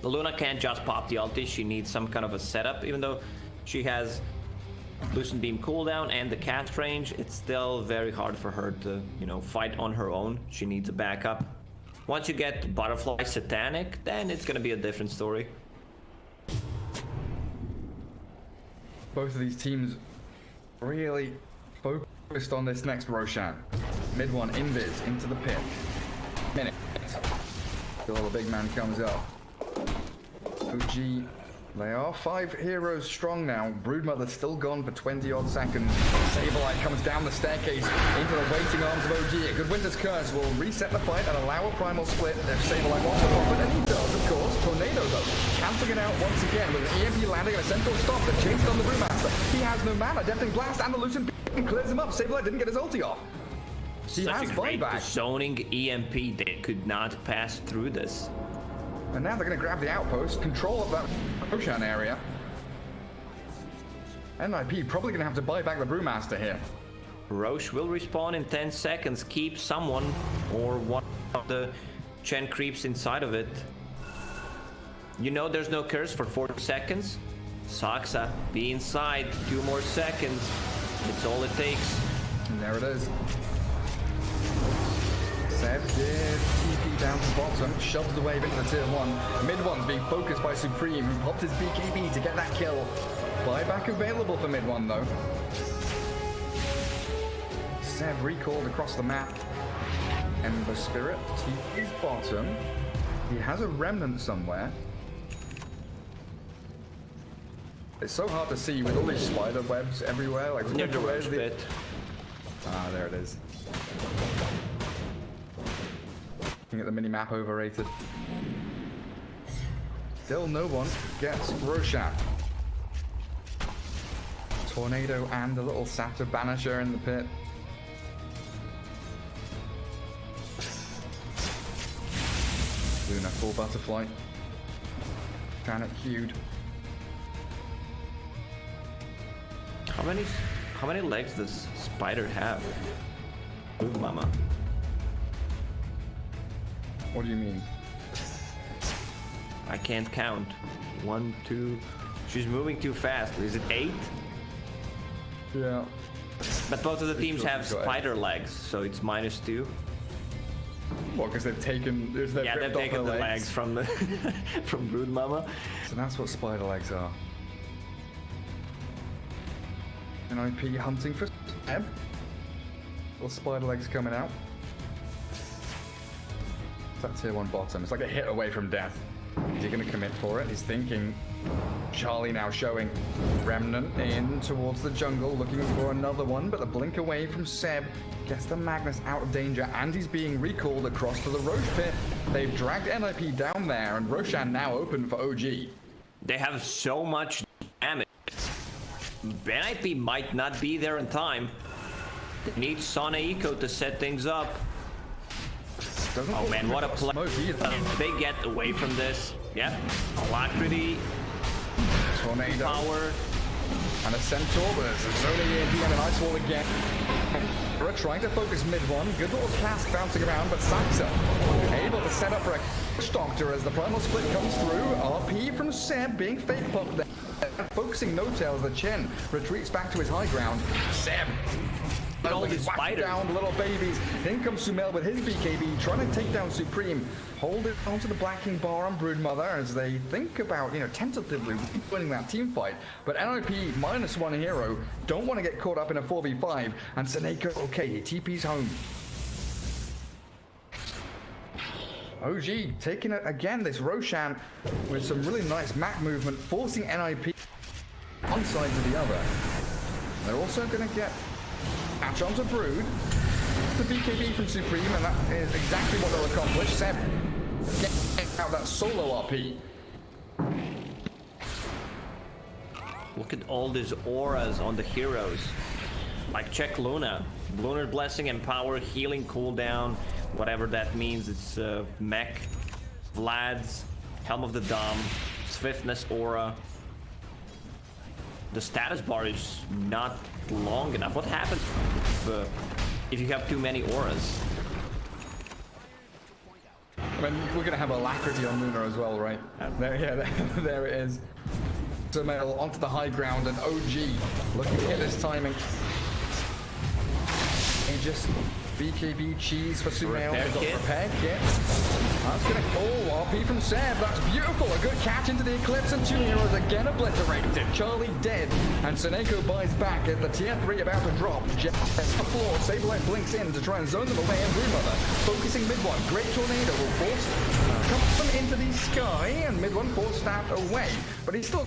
Luna can't just pop the ulti. She needs some kind of a setup, even though she has Lucent Beam cooldown and the cast range. It's still very hard for her to, fight on her own. She needs a backup. Once you get Butterfly Satanic, then it's gonna be a different story. Both of these teams really focused on this next Roshan. Mid one, Invis into the pit. Minute. The little big man comes up. OG. They are 5 heroes strong now. Broodmother's still gone for 20 odd seconds. Saberlight comes down the staircase into the waiting arms of OG. A good Winter's Curse will reset the fight and allow a primal split if Saberlight wants to pop it, and he does, of course. Tornado though, cancelling it out once again with an EMP landing and a Centaur stop that chased on the Brewmaster. He has no mana. Deafening Blast and the Lucent Beam clears him up. Saberlight didn't get his ulti off. He such has a great buyback. zoning EMP. They could not pass through this. And now they're going to grab the outpost, control of that Roshan area. NIP probably going to have to buy back the Brewmaster here. Roche will respawn in 10 seconds. Keep someone or one of the Chen creeps inside of it. You know there's no curse for 40 seconds. Saksa, be inside. 2 more seconds. It's all it takes. And there it is. Seb did TP down to bottom, shoves the wave into the tier 1. Mid one's being focused by Supreme, who popped his BKB to get that kill. Buyback available for mid one though. Seb recalled across the map. Ember Spirit, TP's bottom. He has a remnant somewhere. It's so hard to see with all these spider webs everywhere. Like, where's the bit. Ah, there it is. Looking at the mini-map overrated. Still no one gets Roshan. Tornado and a little Satyr Banisher in the pit. Luna full butterfly. Planet queued. How many legs does Spider have? Ooh, mama. What do you mean? I can't count. 1, 2. She's moving too fast. Is it 8? Yeah. But both of the teams sure have she's got spider legs, so it's -2. Well, because they've taken... Yeah, they've taken the legs from the from Brood Mama. So that's what spider legs are. NIP hunting for Seb. Little spider legs coming out. It's that tier 1 bottom. It's like a hit away from death. Is he going to commit for it? He's thinking. Charlie now showing Remnant in towards the jungle, looking for another one, but the blink away from Seb gets the Magnus out of danger, and he's being recalled across to the Roche pit. They've dragged NIP down there, and Roshan now open for OG. They have so much damage. NIP might not be there in time. They need Sona Eco to set things up. Oh man, what a play. They get away from this. Yep. Alacrity. Tornado. Power. And a Centaur, but there's a Zona EMP and an Ice Wall again. We're trying to focus mid one. Good little cask bouncing around, but Saksa able to set up for a Doctor as the primal split comes through. RP from Seb being fake popped there. Focusing No Tails, the Chen retreats back to his high ground. Seb. All these spiders down little babies. In comes Sumail with his BKB, trying to take down Supreme. Hold it onto the Black King bar on Broodmother as they think about, tentatively winning that team fight. But NIP -1 hero don't want to get caught up in a 4v5. And Seneko, okay, he TP's home. OG taking it again, this Roshan with some really nice map movement, forcing NIP one side to the other. They're also going to get catch onto Brood. The BKB from Supreme, and that is exactly what they'll accomplish. Seb getting out that solo RP. Look at all these auras on the heroes. Like check Luna. Lunar Blessing, Empower, Healing Cooldown, whatever that means. It's Mech, Vlad's, Helm of the Dom, Swiftness Aura. The status bar is not long enough. What happens if you have too many auras? I mean, we're going to have Alacrity on Luna as well, right? There it is. Sumail onto the high ground, and OG looking at his timing. He just BKB cheese for Sumail. Repair kit. That's gonna RP from Seb. That's beautiful. A good catch into the Eclipse, and 2 heroes again obliterated. Charlie dead, and Seneko buys back as the tier 3 about to drop. Jet on the floor. Sableye blinks in to try and zone them away, and Broodmother focusing mid one. Great Tornado will force come into the sky, and mid one force stabbed away. But he's still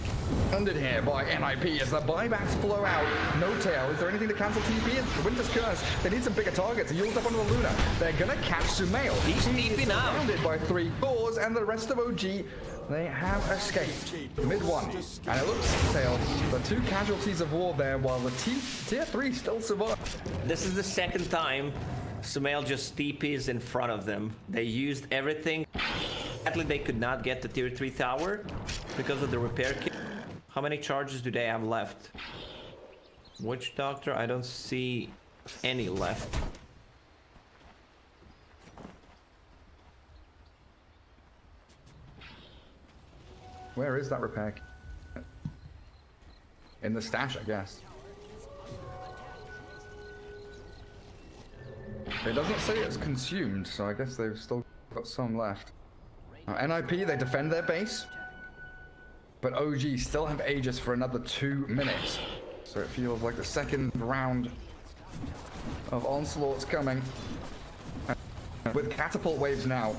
under here by NIP as the buybacks flow out. No tail. Is there anything to cancel TP? It's Winter's Curse. They need some bigger targets. He yields up onto the Luna. They're gonna catch Sumail. He's deep enough. Surrounded by 3 doors, and the rest of OG, they have escaped. Mid one, and it looks tail. The 2 casualties of war there, while the tier 3 still survive. This is the second time Sumail just TPs in front of them. They used everything. Sadly, they could not get the tier 3 tower because of the repair kit. How many charges do they have left? Witch Doctor? I don't see any left. Where is that repair kit? In the stash, I guess. It doesn't say it's consumed, so I guess they've still got some left. NIP, they defend their base. But OG still have Aegis for another 2 minutes. So it feels like the second round of onslaughts coming. And with catapult waves now,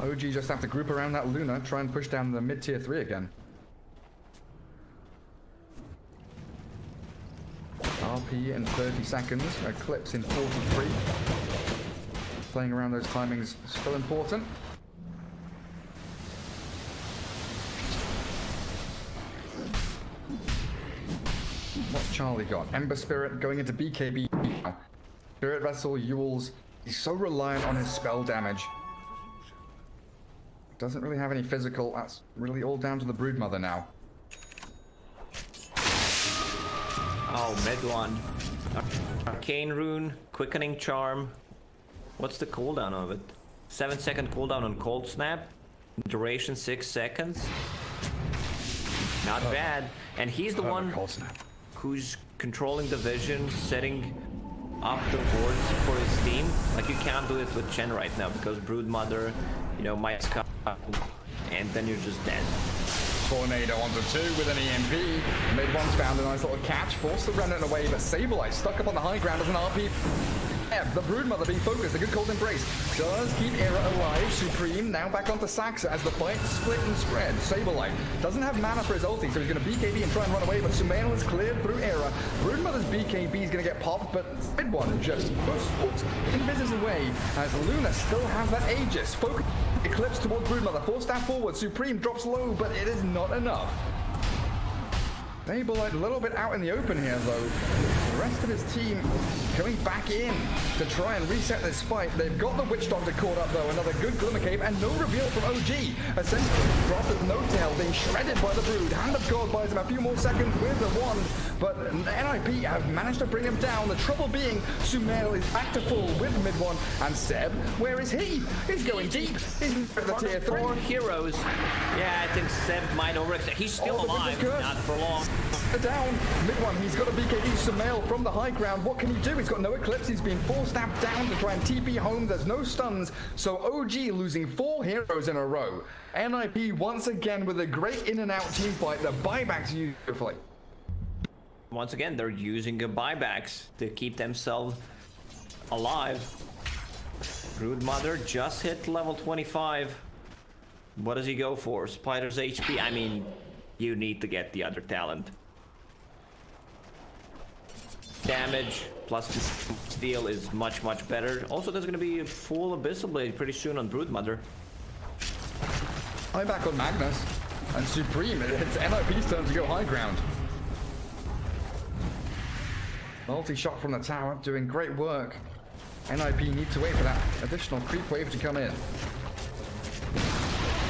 OG just have to group around that Luna, try and push down the mid-tier 3 again. RP in 30 seconds, Eclipse in 43. Playing around those timings is still important. What's Charlie got? Ember Spirit going into BKB now. Spirit Vessel, Yules, he's so reliant on his spell damage. Doesn't really have any physical, that's really all down to the Broodmother now. Oh, mid one. Arcane Rune, Quickening Charm. What's the cooldown of it? 7-second cooldown on Cold Snap. Duration 6 seconds. Not bad. And he's the one who's controlling the vision, setting up the boards for his team. Like, you can't do it with Chen right now because Broodmother, you know, might come and then you're just dead. Tornado onto 2 with an EMP. Mid one's found a nice little catch, forced the Remnant away, but Sableye stuck up on the high ground as an RP. The Broodmother being focused, a good cold embrace. Does keep Era alive. Supreme now back onto Saxa as the fight split and spread. Sableye doesn't have mana for his ulti, so he's going to BKB and try and run away, but Sumail is cleared through Era. Broodmother's BKB is going to get popped, but mid one just invises away as Luna still has that Aegis. Focus Eclipse towards Broodmother, 4-step forward. Supreme drops low, but it is not enough. Sableye a little bit out in the open here, though. The rest of his team coming back in to try and reset this fight. They've got the Witch Doctor caught up, though. Another good Glimmer Cape and no reveal from OG. Essentially dropped with no tail, being shredded by the Brood. Hand of God buys him a few more seconds with the wand, but NIP have managed to bring him down. The trouble being, Sumail is back to full with mid one, and Seb, where is he? He's going deep. He's at the tier 3. 4 heroes. Yeah, I think Seb might overextend. He's still alive, not for long. Down, mid one, he's got a BKB Sumail from the high ground. What can he do? He's got no Eclipse, he's been 4-stabbed down to try and TP home. There's no stuns, so OG losing 4 heroes in a row. NIP once again with a great in and out team fight. The buybacks beautifully. Once again, they're using the buybacks to keep themselves alive. Broodmother just hit level 25. What does he go for? Spider's HP? I mean, you need to get the other talent. Damage plus steel is much better. Also, there's going to be a full Abyssal Blade pretty soon on Broodmother. I'm back on Magnus and Supreme. It's NIP's turn to go high ground. Multi-shot from the tower, doing great work. NIP need to wait for that additional creep wave to come in.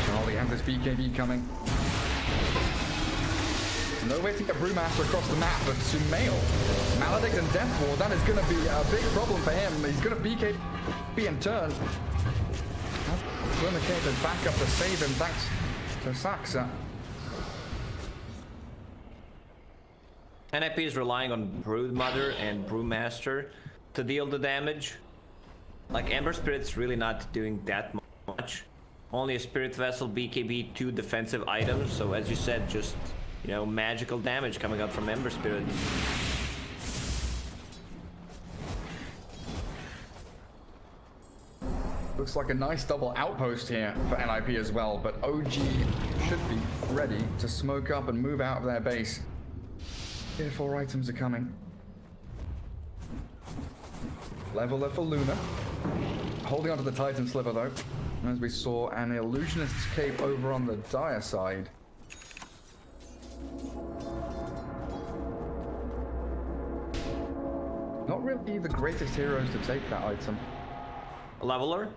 Charlie has this BKB coming. No way to get Brewmaster across the map, but Sumail, Maledict and Death Ward, that is going to be a big problem for him. He's going to BKB in turn. Glimmer Cape is back up to save him thanks to Saxa. NIP is relying on Broodmother and Brewmaster to deal the damage. Like, Ember Spirit's really not doing that much. Only a Spirit Vessel, BKB, 2 defensive items, so as you said, just, you know, magical damage coming out from Ember Spirit. Looks like a nice double outpost here for NIP as well, but OG should be ready to smoke up and move out of their base. Tier 4 items are coming. Leveler for Luna. Holding onto the Titan Sliver though, as we saw an Illusionist's Cape over on the Dire side. Not really the greatest heroes to take that item. leveler?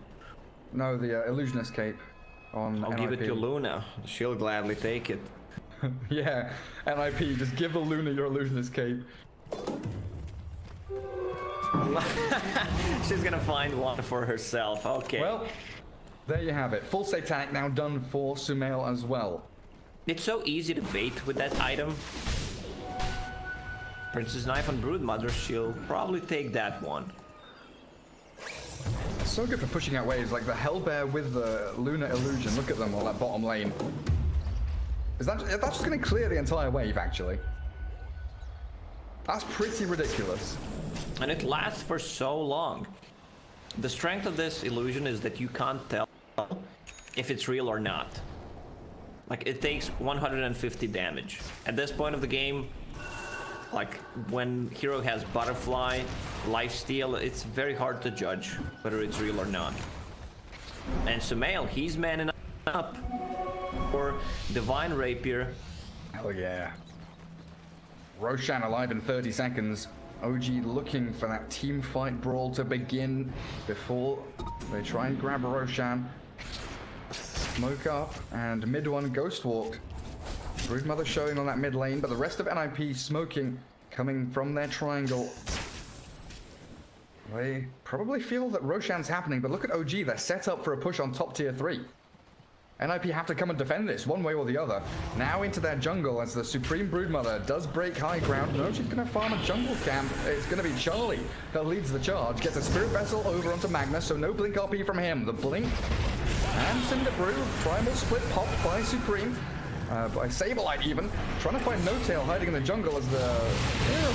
No, the illusionist cape on I'll NIP. give it to Luna. She'll gladly take it. Yeah, NIP, just give the Luna your illusionist cape. She's gonna find one for herself. Okay. Well, there you have it. Full Satanic now done for Sumail as well. It's so easy to bait with that item. Princess Knife on Broodmother, she'll probably take that one. So good for pushing out waves, like the Hellbear with the Lunar Illusion. Look at them on that bottom lane. That's just going to clear the entire wave, actually. That's pretty ridiculous. And it lasts for so long. The strength of this illusion is that you can't tell if it's real or not. Like, it takes 150 damage. At this point of the game, like, when hero has butterfly, lifesteal, it's very hard to judge whether it's real or not. And Sumail, he's manning up for Divine Rapier. Hell yeah. Roshan alive in 30 seconds. OG looking for that team fight brawl to begin before they try and grab Roshan. Smoke up and mid one ghost walk. Broodmother showing on that mid lane, but the rest of NIP smoking coming from their triangle. They probably feel that Roshan's happening, but look at OG, they're set up for a push on top tier 3. NIP have to come and defend this one way or the other. Now into their jungle as the Supreme Broodmother does break high ground. No, she's going to farm a jungle camp. It's going to be Charlie that leads the charge. Gets a Spirit Vessel over onto Magnus, so no Blink RP from him. The Blink and Cinder Brew. Primal split popped by Supreme. By Sableye even. Trying to find No-Tail hiding in the jungle as the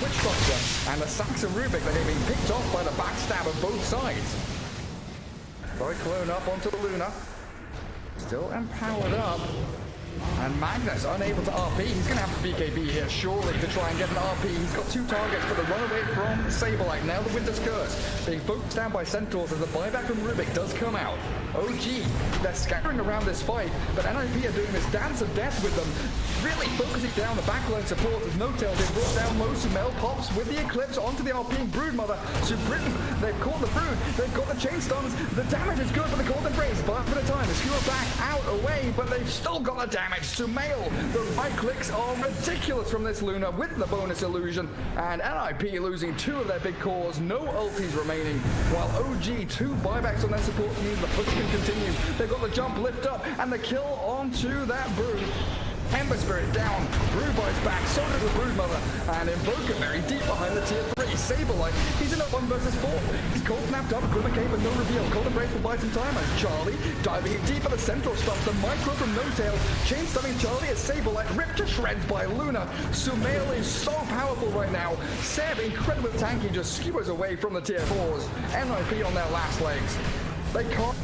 Witch Doctor and the Saxon Rubik that are being picked off by the backstab of both sides. Clone up onto Luna. Still empowered up. And Magnus unable to RP. He's going to have to BKB here, surely, to try and get an RP. He's got 2 targets, but the runaway from Sableye. Now the Winter's Curse being focused down by Centaurs as the buyback from Rubik does come out. OG, they're scattering around this fight, but NIP are doing this dance of death with them, really focusing down the backline support as No-Tail being brought down low. Sumail pops with the Eclipse onto the RPing Broodmother. Supreme, they've caught the Brood, they've got the chain stuns. The damage is good for the Golden Brace, but for the time, the skewer back out away, but they've still got the damage. Sumail, the right clicks are ridiculous from this Luna with the bonus illusion, and NIP losing 2 of their big cores, no ultis remaining, while OG 2 buybacks on their support means the push can continue. They've got the jump lift up and the kill onto that Brood. Ember Spirit down, Brew buys back, so does the Broodmother, and Invoker very deep behind the tier 3. Sableye, he's in a 1 versus 4. He's cold snapped up, Grimmer Cape, but no reveal. Golden Brace will buy some time, and Charlie diving in deep at the Centaur stuff. The micro from No-Tail, chain stunning Charlie as Sableye ripped to shreds by Luna. Sumail is so powerful right now. Seb, incredibly tanky, just skewers away from the tier 4s. NIP on their last legs. They can't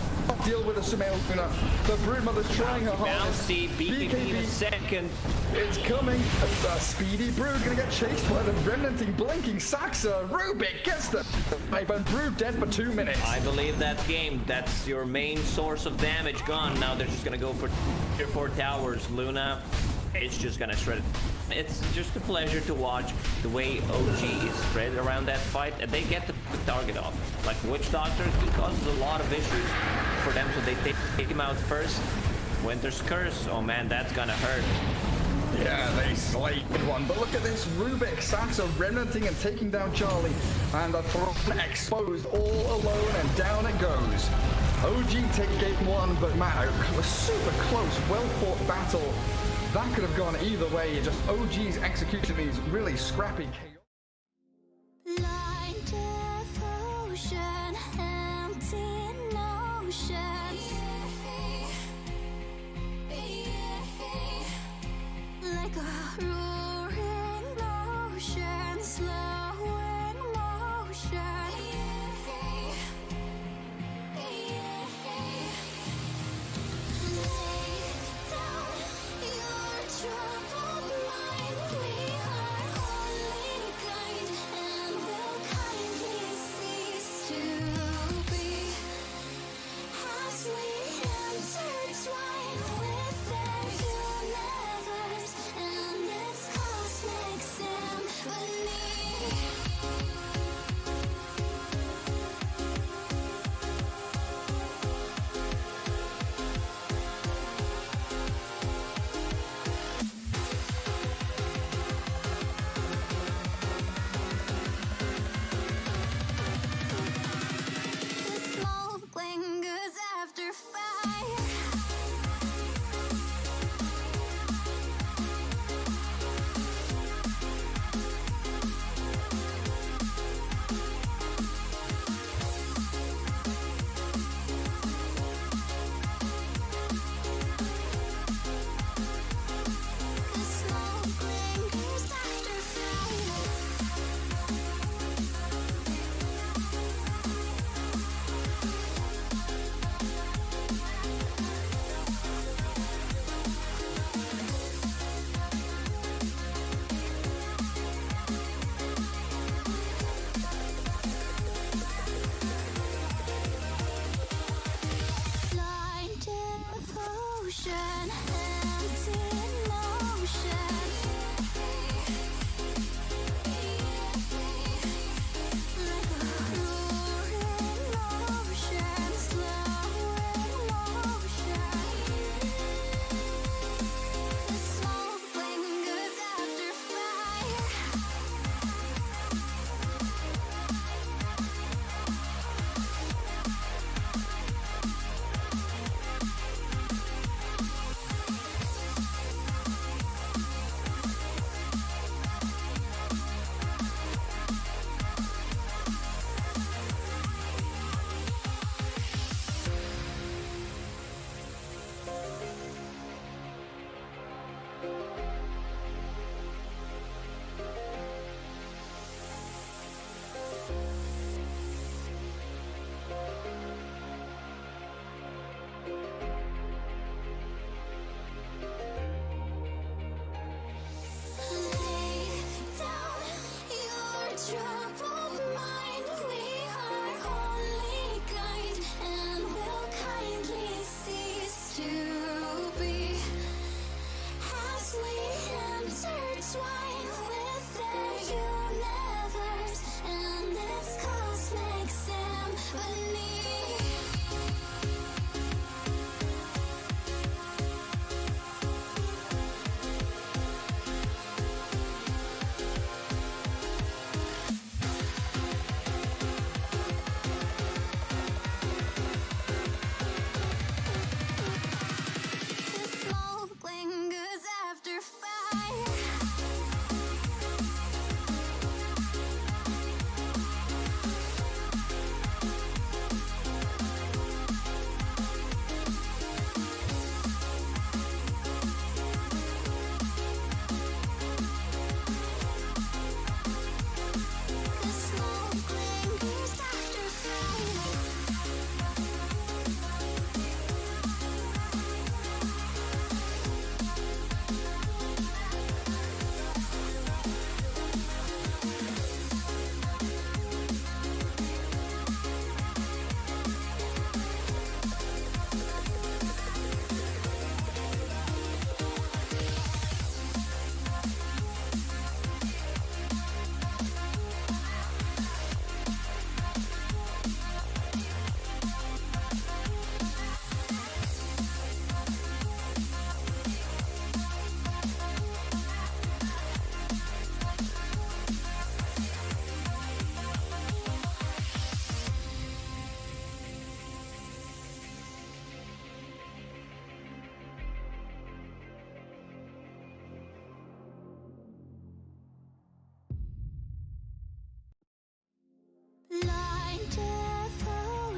deal with the Sumail Luna. The Broodmother's trying her hardest. BKB in a second. It's coming. A speedy Brood gonna get chased by the remnanting, blinking Saxa. Rubik gets the pipe and Brood dead for 2 minutes. I believe that game, that's your main source of damage gone. Now they're just gonna go for tier 4 towers. Luna, it's just gonna shred it. It's just a pleasure to watch the way OG is spread around that fight, and they get the target off. Like Witch Doctor, he causes a lot of issues for them, so they take him out first. Winter's Curse, oh man, that's gonna hurt. Yeah, they slayed one, but look at this. Rubik, Saxa remnanting and taking down Charlie, and the throne exposed all alone, and down it goes. OG take game 1, but man, it was super close, well-fought battle. That could have gone either way. Just OG's execution these really scrappy chaos. Like devotion, empty notion. Like a roaring ocean, slow in motion. Lay down your troubled mind. We are only kind and will kindly cease to be. As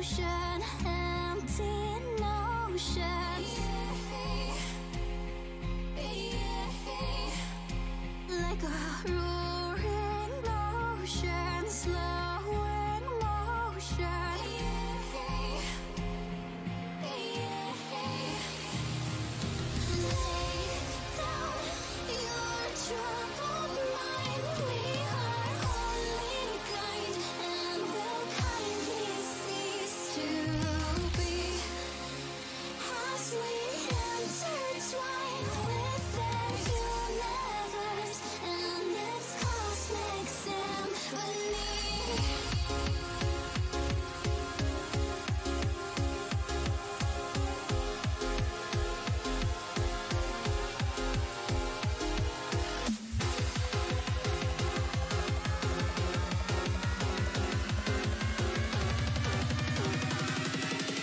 ocean, empty notion. Like a roaring ocean, slow in motion. Lay down your troubled mind. We are only kind and will kindly cease to be as we intertwine with the universe and its cosmic symphony.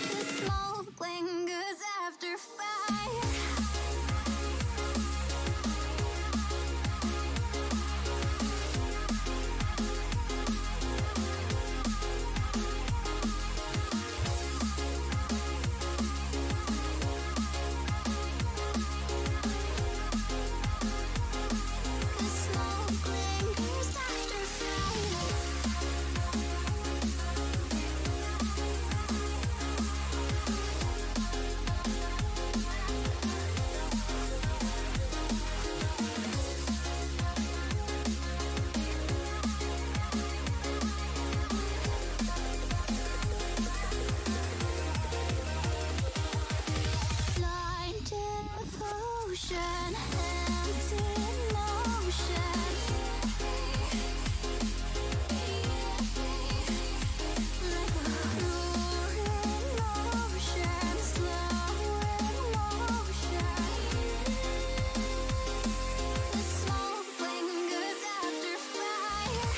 The smoke lingers after fire. The smoke lingers after fire. Blind devotion, empty notion. Like a roaring ocean, slow in motion. The smoke lingers after fire.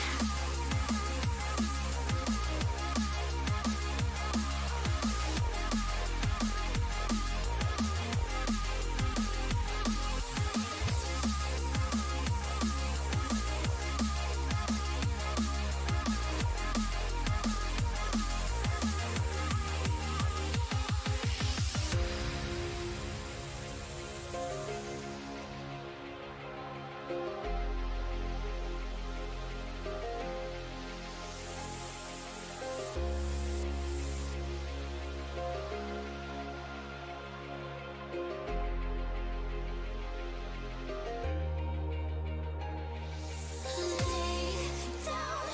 Lay down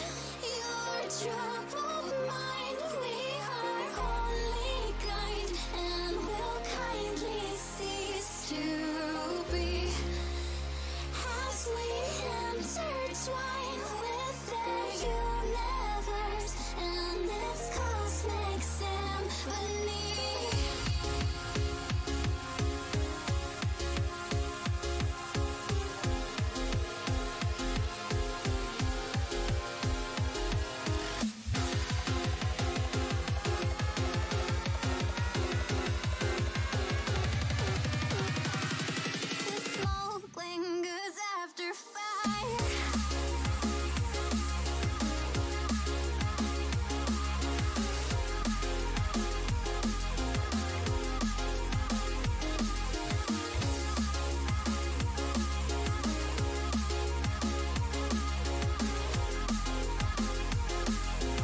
your troubled mind. We are only kind and will kindly cease to be as we intertwine with the universe and its cosmic symphony. The smoke lingers after fire.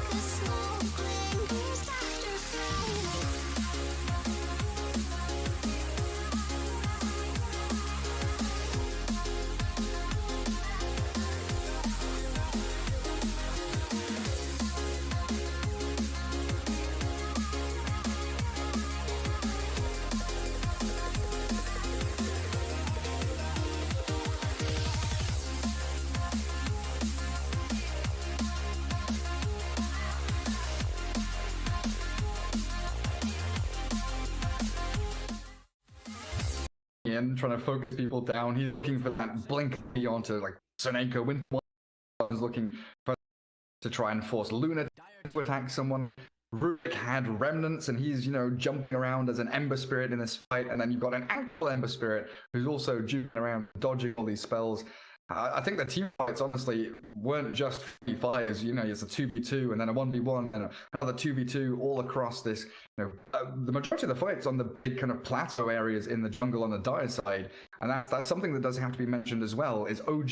The smoke lingers after fire. In trying to focus people down. He's looking for that blink onto like Soneko. When was looking for to try and force Luna to attack someone. Rubik had remnants, and he's jumping around as an Ember Spirit in this fight. And then you've got an actual Ember Spirit who's also juking around, dodging all these spells. I think the team fights honestly weren't just 5s. You know, it's a 2v2 and then a 1v1 and another 2v2 all across this. You know, the majority of the fights on the big kind of plateau areas in the jungle on the dire side, and that's something that does have to be mentioned as well. Is OG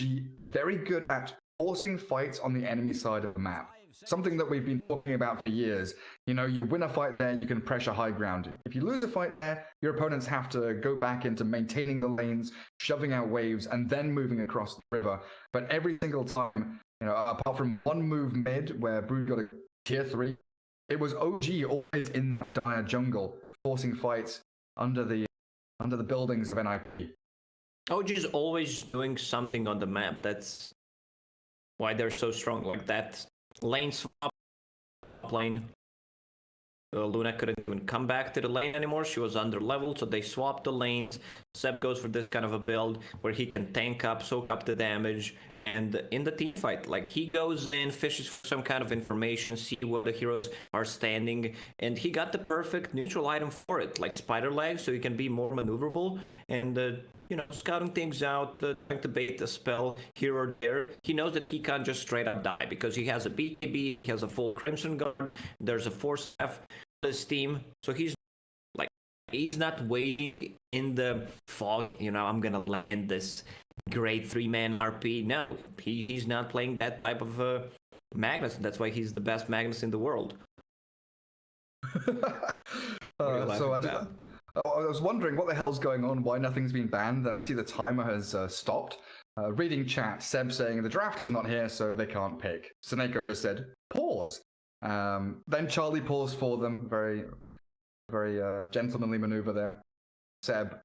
very good at forcing fights on the enemy side of the map? Something that we've been talking about for years. You know, you win a fight there, you can pressure high ground. If you lose a fight there, your opponents have to go back into maintaining the lanes, shoving out waves, and then moving across the river. But every single time, you know, apart from one move mid where Brood got a tier 3, it was OG always in the dire jungle, forcing fights under the buildings of NIP. OG is always doing something on the map. That's why they're so strong. Like that lane swap lane. Luna couldn't even come back to the lane anymore. She was under level, so they swapped the lanes. Seb goes for this kind of a build where he can tank up, soak up the damage, and in the team fight, like, he goes in, fishes for some kind of information, see where the heroes are standing, and he got the perfect neutral item for it, like spider legs, so he can be more maneuverable, and you know, scouting things out, trying to bait the spell here or there. He knows that he can't just straight up die because he has a BKB, he has a full Crimson Guard, there's a Force Staff on his team, so he's not waiting in the fog, you know, I'm gonna land this great 3-man RP. No, he's not playing that type of Magnus. That's why he's the best Magnus in the world. I was wondering what the hell's going on, why nothing's been banned. I see the timer has stopped. Reading chat, Seb saying the draft is not here, so they can't pick. Seneko said, pause. Then Charlie paused for them. Very, very gentlemanly maneuver there. Seb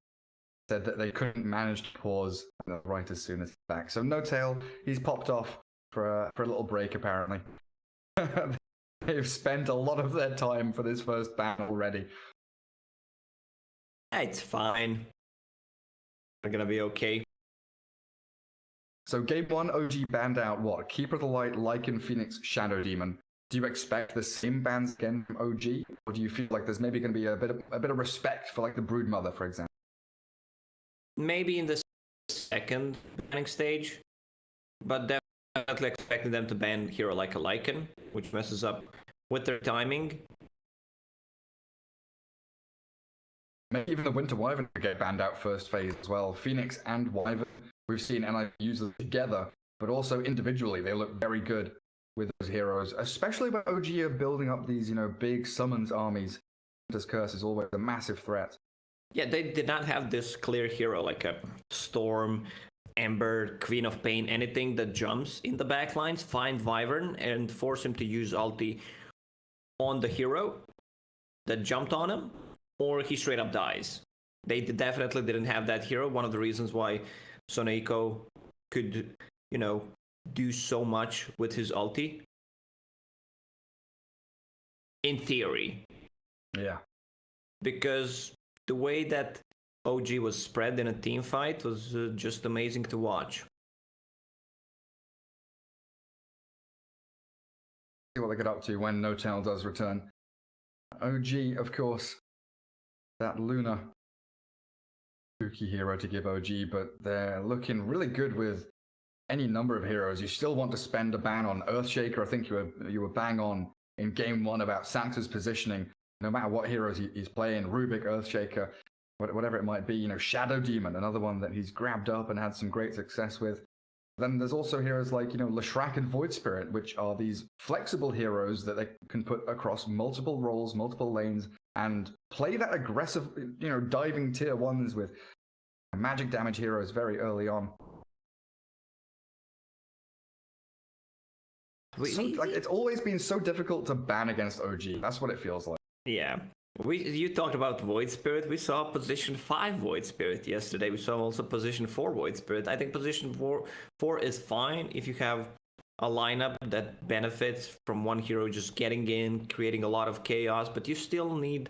said that they couldn't manage to pause right as soon as he's back. So No Tail, he's popped off for a little break apparently. They've spent a lot of their time for this first ban already. It's fine. They're gonna be okay. So game 1, OG banned out what? Keeper of the Light, Lycan, Phoenix, Shadow Demon. Do you expect the same bans again from OG? Or do you feel like there's maybe going to be a bit of respect for like the Broodmother, for example? Maybe in the second banning stage, but definitely expecting them to ban hero like a Lycan, which messes up with their timing. Maybe even the Winter Wyvern could get banned out first phase as well. Phoenix and Wyvern, we've seen NIP use them together, but also individually, they look very good with those heroes, especially when OG are building up these, you know, big summons armies. This curse is always a massive threat. Yeah, they did not have this clear hero like a Storm, Ember, Queen of Pain, anything that jumps in the backlines, find Wyvern and force him to use ulti on the hero that jumped on him, or he straight up dies. They definitely didn't have that hero. One of the reasons why Soneko could, you know, do so much with his ulti. In theory. Yeah. Because the way that OG was spread in a team fight was just amazing to watch. See what they get up to when No Tail does return. OG, of course, that Luna spooky hero to give OG, but they're looking really good with any number of heroes. You still want to spend a ban on Earthshaker. I think you were bang on in game 1 about Sax's positioning. No matter what heroes he's playing, Rubik, Earthshaker, whatever it might be. You know, Shadow Demon, another one that he's grabbed up and had some great success with. Then there's also heroes like, you know, Leshrac and Void Spirit, which are these flexible heroes that they can put across multiple roles, multiple lanes, and play that aggressive, you know, diving tier 1s with magic damage heroes very early on. It's always been so difficult to ban against OG. That's what it feels like. Yeah. You talked about Void Spirit. We saw position 5 Void Spirit yesterday. We saw also position 4 Void Spirit. I think position 4 is fine if you have a lineup that benefits from one hero just getting in, creating a lot of chaos, but you still need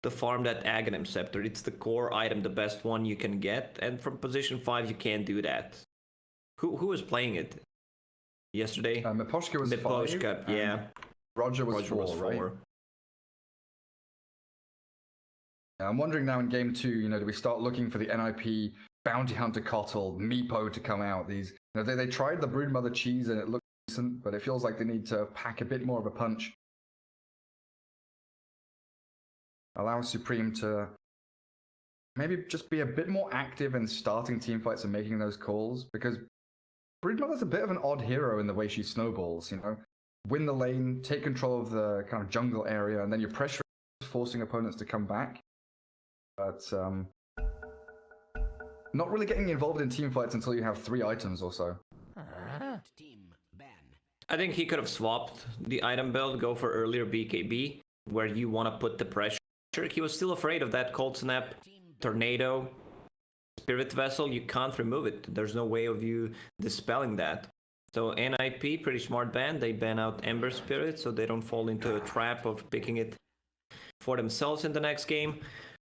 to farm that Aghanim Scepter. It's the core item, the best one you can get, and from position 5 you can't do that. Who was playing it yesterday? Miposhka was 5. Yeah. Roger was 4, right? I'm wondering now in game 2, you know, do we start looking for the NIP Bounty Hunter Cottle, Meepo to come out. These, they tried the Broodmother cheese and it looked decent, but it feels like they need to pack a bit more of a punch. Allow Supreme to maybe just be a bit more active in starting teamfights and making those calls, because Broodmother's a bit of an odd hero in the way she snowballs, Win the lane, take control of the kind of jungle area, and then you're pressure forcing opponents to come back. But not really getting involved in teamfights until you have 3 items or so. Team ban. I think he could have swapped the item build, go for earlier BKB, where you want to put the pressure. He was still afraid of that Cold Snap, Tornado, Spirit Vessel. You can't remove it. There's no way of you dispelling that. So NIP, pretty smart ban. They ban out Ember Spirit so they don't fall into a trap of picking it for themselves in the next game.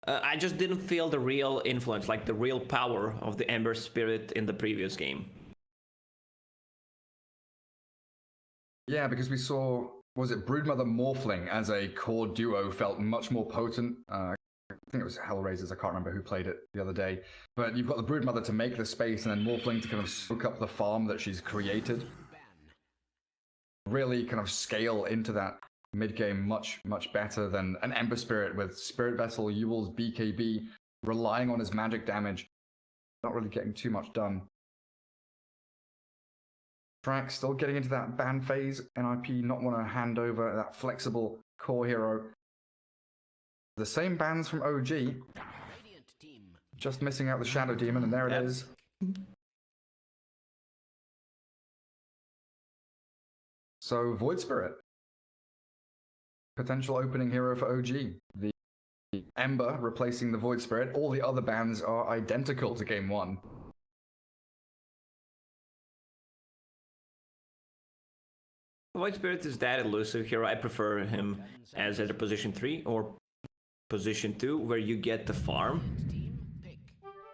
I just didn't feel the real influence, like the real power of the Ember Spirit in the previous game. Yeah, because we saw, was it Broodmother Morphling as a core duo felt much more potent. I think it was Hellraisers, I can't remember who played it the other day. But you've got the Broodmother to make the space and then Morphling to kind of soak up the farm that she's created. Really kind of scale into that mid-game much better than an Ember Spirit with Spirit Vessel, Ewell's BKB, relying on his magic damage, not really getting too much done. Track still getting into that ban phase, NIP not want to hand over that flexible core hero. The same bans from OG, just missing out the Shadow Demon, and there it is. So Void Spirit. Potential opening hero for OG. The Ember replacing the Void Spirit. All the other bans are identical to game 1. Void Spirit is that elusive hero. I prefer him as either position 3 or position 2, where you get the farm.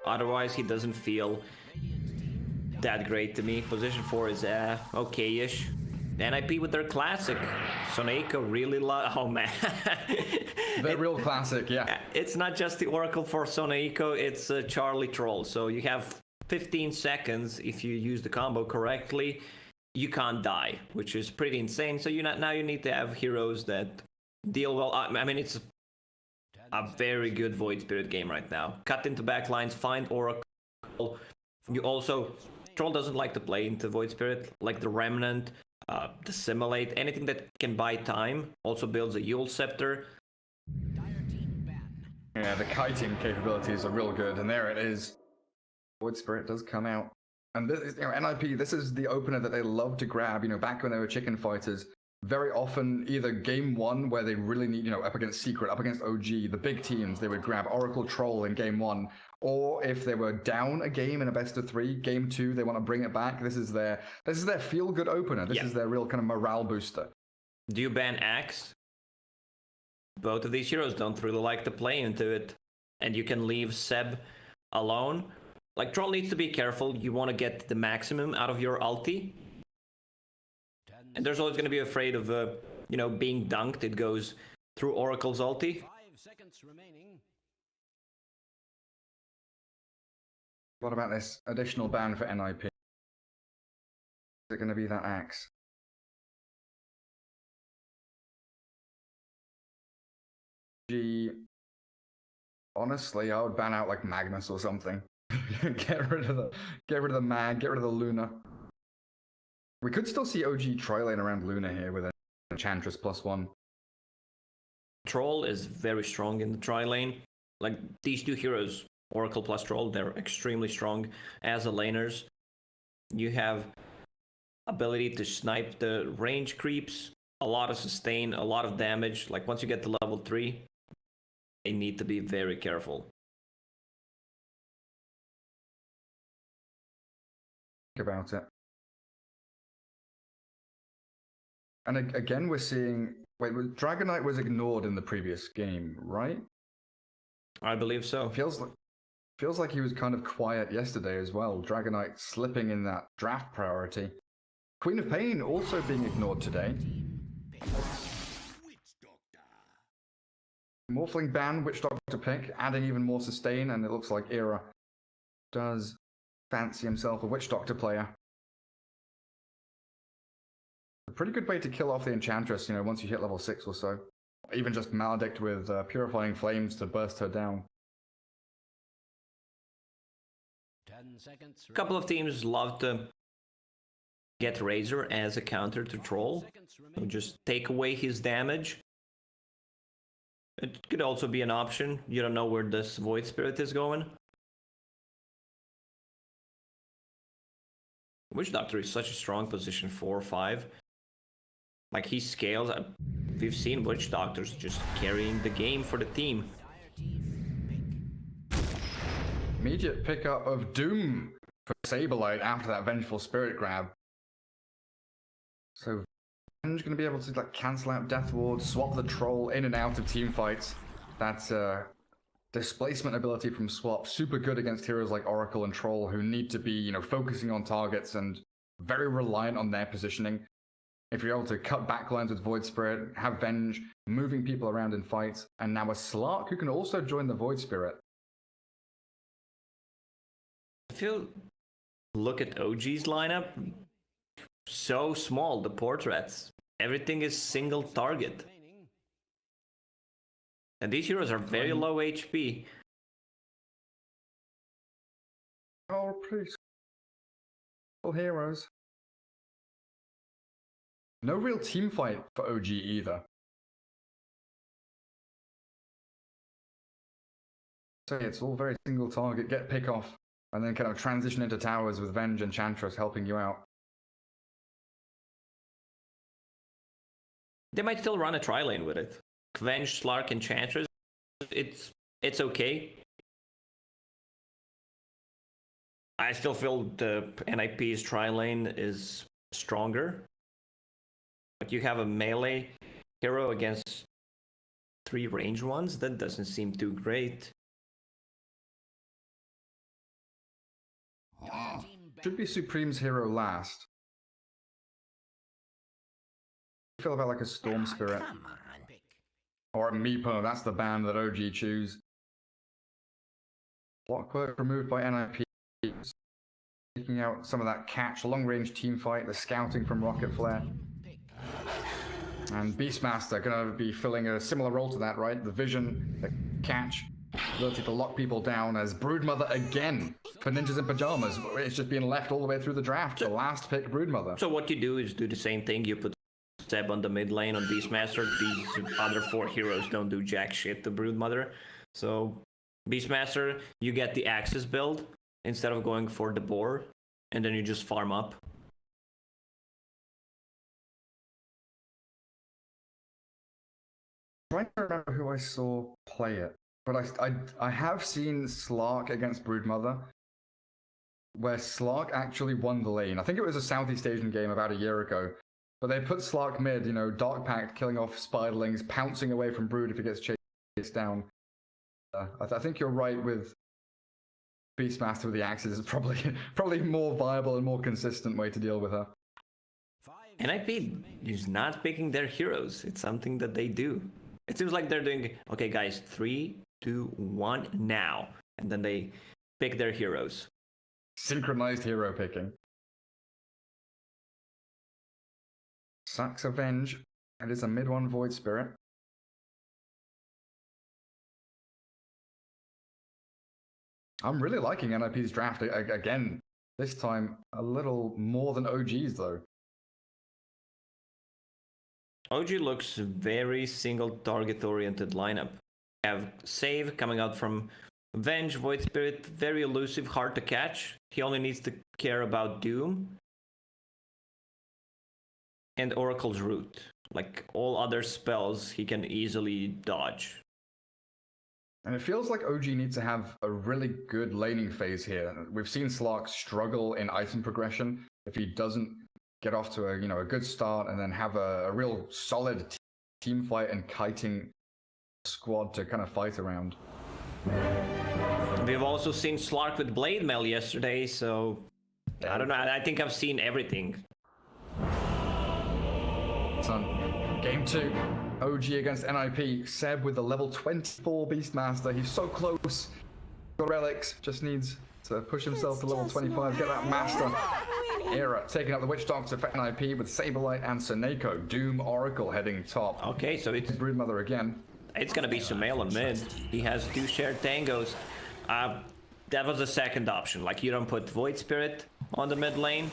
Otherwise, he doesn't feel that great to me. Position 4 is okay-ish. NIP with their classic. Soneiko really oh man. The real classic, yeah. It's not just the Oracle for Soneiko, it's Charlie Troll. So you have 15 seconds if you use the combo correctly. You can't die, which is pretty insane. So now you need to have heroes that deal well. I mean, it's a very good Void Spirit game right now. Cut into backlines, find Oracle. You also, Troll doesn't like to play into Void Spirit, like the Remnant, the Simulate, anything that can buy time. Also builds a Yule Scepter. Yeah, the kiting capabilities are real good, and there it is. Void Spirit does come out. And this is, NIP, this is the opener that they love to grab, back when they were chicken fighters. Very often, either game 1, where they really need, up against Secret, up against OG, the big teams, they would grab Oracle Troll in game 1. Or if they were down a game in a best of 3, game 2, they want to bring it back. This is their feel-good opener. This is their real kind of morale booster. Do you ban Axe? Both of these heroes don't really like to play into it. And you can leave Seb alone. Like, Troll needs to be careful. You want to get the maximum out of your ulti. And there's always going to be afraid of, being dunked. It goes through Oracle's ulti. 5 seconds remaining. What about this additional ban for NIP? Is it going to be that Axe? Honestly, I would ban out like Magnus or something. Get rid of the Mag, get rid of the Luna. We could still see OG tri-lane around Luna here with an Enchantress +1. Troll is very strong in the tri-lane. Like, these two heroes, Oracle plus Troll, they're extremely strong as a laners. You have ability to snipe the range creeps, a lot of sustain, a lot of damage. Like, once you get to level 3, they need to be very careful. Think about it. And again, we're seeing... Wait, Dragonite was ignored in the previous game, right? I believe so. Feels like he was kind of quiet yesterday as well. Dragonite slipping in that draft priority. Queen of Pain also being ignored today. Morphling ban, Witch Doctor pick, adding even more sustain, and it looks like Era does fancy himself a Witch Doctor player. A pretty good way to kill off the Enchantress, you know, once you hit level 6 or so. Even just Maledict with Purifying Flames to burst her down. 10 seconds. A couple of teams love to get Razor as a counter to Troll. So just take away his damage. It could also be an option. You don't know where this Void Spirit is going. Witch Doctor is such a strong position, 4 or 5. Like, he scales. We've seen Witch Doctors just carrying the game for the team. Immediate pickup of Doom for Saberlight after that Vengeful Spirit grab. So Venge going to be able to like cancel out Death Ward, swap the Troll in and out of team fights. That's displacement ability from swap, super good against heroes like Oracle and Troll who need to be, you know, focusing on targets and very reliant on their positioning. If you're able to cut backlines with Void Spirit, have Venge, moving people around in fights, and now a Slark who can also join the Void Spirit. If you look at OG's lineup, so small, the portraits. Everything is single target. And these heroes are very low HP. Oh, please. Heroes. No real team fight for OG either. So it's all very single target, get pick off, and then kind of transition into towers with Venge and Enchantress helping you out. They might still run a tri-lane with it. Venge, Slark, Enchantress, it's okay. I still feel the NIP's tri-lane is stronger. But you have a melee hero against 3 range ones? That doesn't seem too great. Should be Supreme's hero last. I feel about like a Storm Spirit. Or a Meepo, that's the band that OG choose. Clockwork removed by NIP. Taking out some of that catch, long-range team fight, the scouting from Rocket Flare. And Beastmaster gonna be filling a similar role to that, right? The vision, the catch, ability to lock people down as Broodmother again for Ninjas in Pajamas. It's just being left all the way through the draft. The last pick, Broodmother. So what you do is do the same thing. You put Seb on the mid lane on Beastmaster. These other 4 heroes don't do jack shit to Broodmother. So Beastmaster, you get the Axis build instead of going for the boar, and then you just farm up. I'm trying to remember who I saw play it, but I have seen Slark against Broodmother, where Slark actually won the lane. I think it was a Southeast Asian game about a year ago, but they put Slark mid, you know, Dark Pact, killing off Spiderlings, pouncing away from Brood if he gets chased down. I think you're right with Beastmaster with the Axes is probably more viable and more consistent way to deal with her. NIP is not picking their heroes. It's something that they do. It seems like they're doing, okay guys, 3, 2, 1, now. And then they pick their heroes. Synchronized hero picking. Sacks Avenge. It is a mid-1 Void Spirit. I'm really liking NIP's draft again. This time, a little more than OG's though. OG looks very single target oriented lineup. You have Save coming out from Venge, Void Spirit, very elusive, hard to catch. He only needs to care about Doom. And Oracle's Root. Like all other spells he can easily dodge. And it feels like OG needs to have a really good laning phase here. We've seen Slark struggle in item progression if he doesn't get off to a good start and then have a real solid team fight and kiting squad to kind of fight around. We've also seen Slark with Blade Mail yesterday, so I don't know. I think I've seen everything. Son, game 2. OG against NIP. Seb with the level 24 Beastmaster. He's so close. Got relics. Just needs to push himself to level 25, get that master. Era taking out the Witch Doctor for NIP with Saberlight and Suneko. Doom Oracle heading top. Okay, so it's Broodmother again. gonna be Sumail on mid. He has 2 shared tangos. That was the second option. Like, you don't put Void Spirit on the mid lane,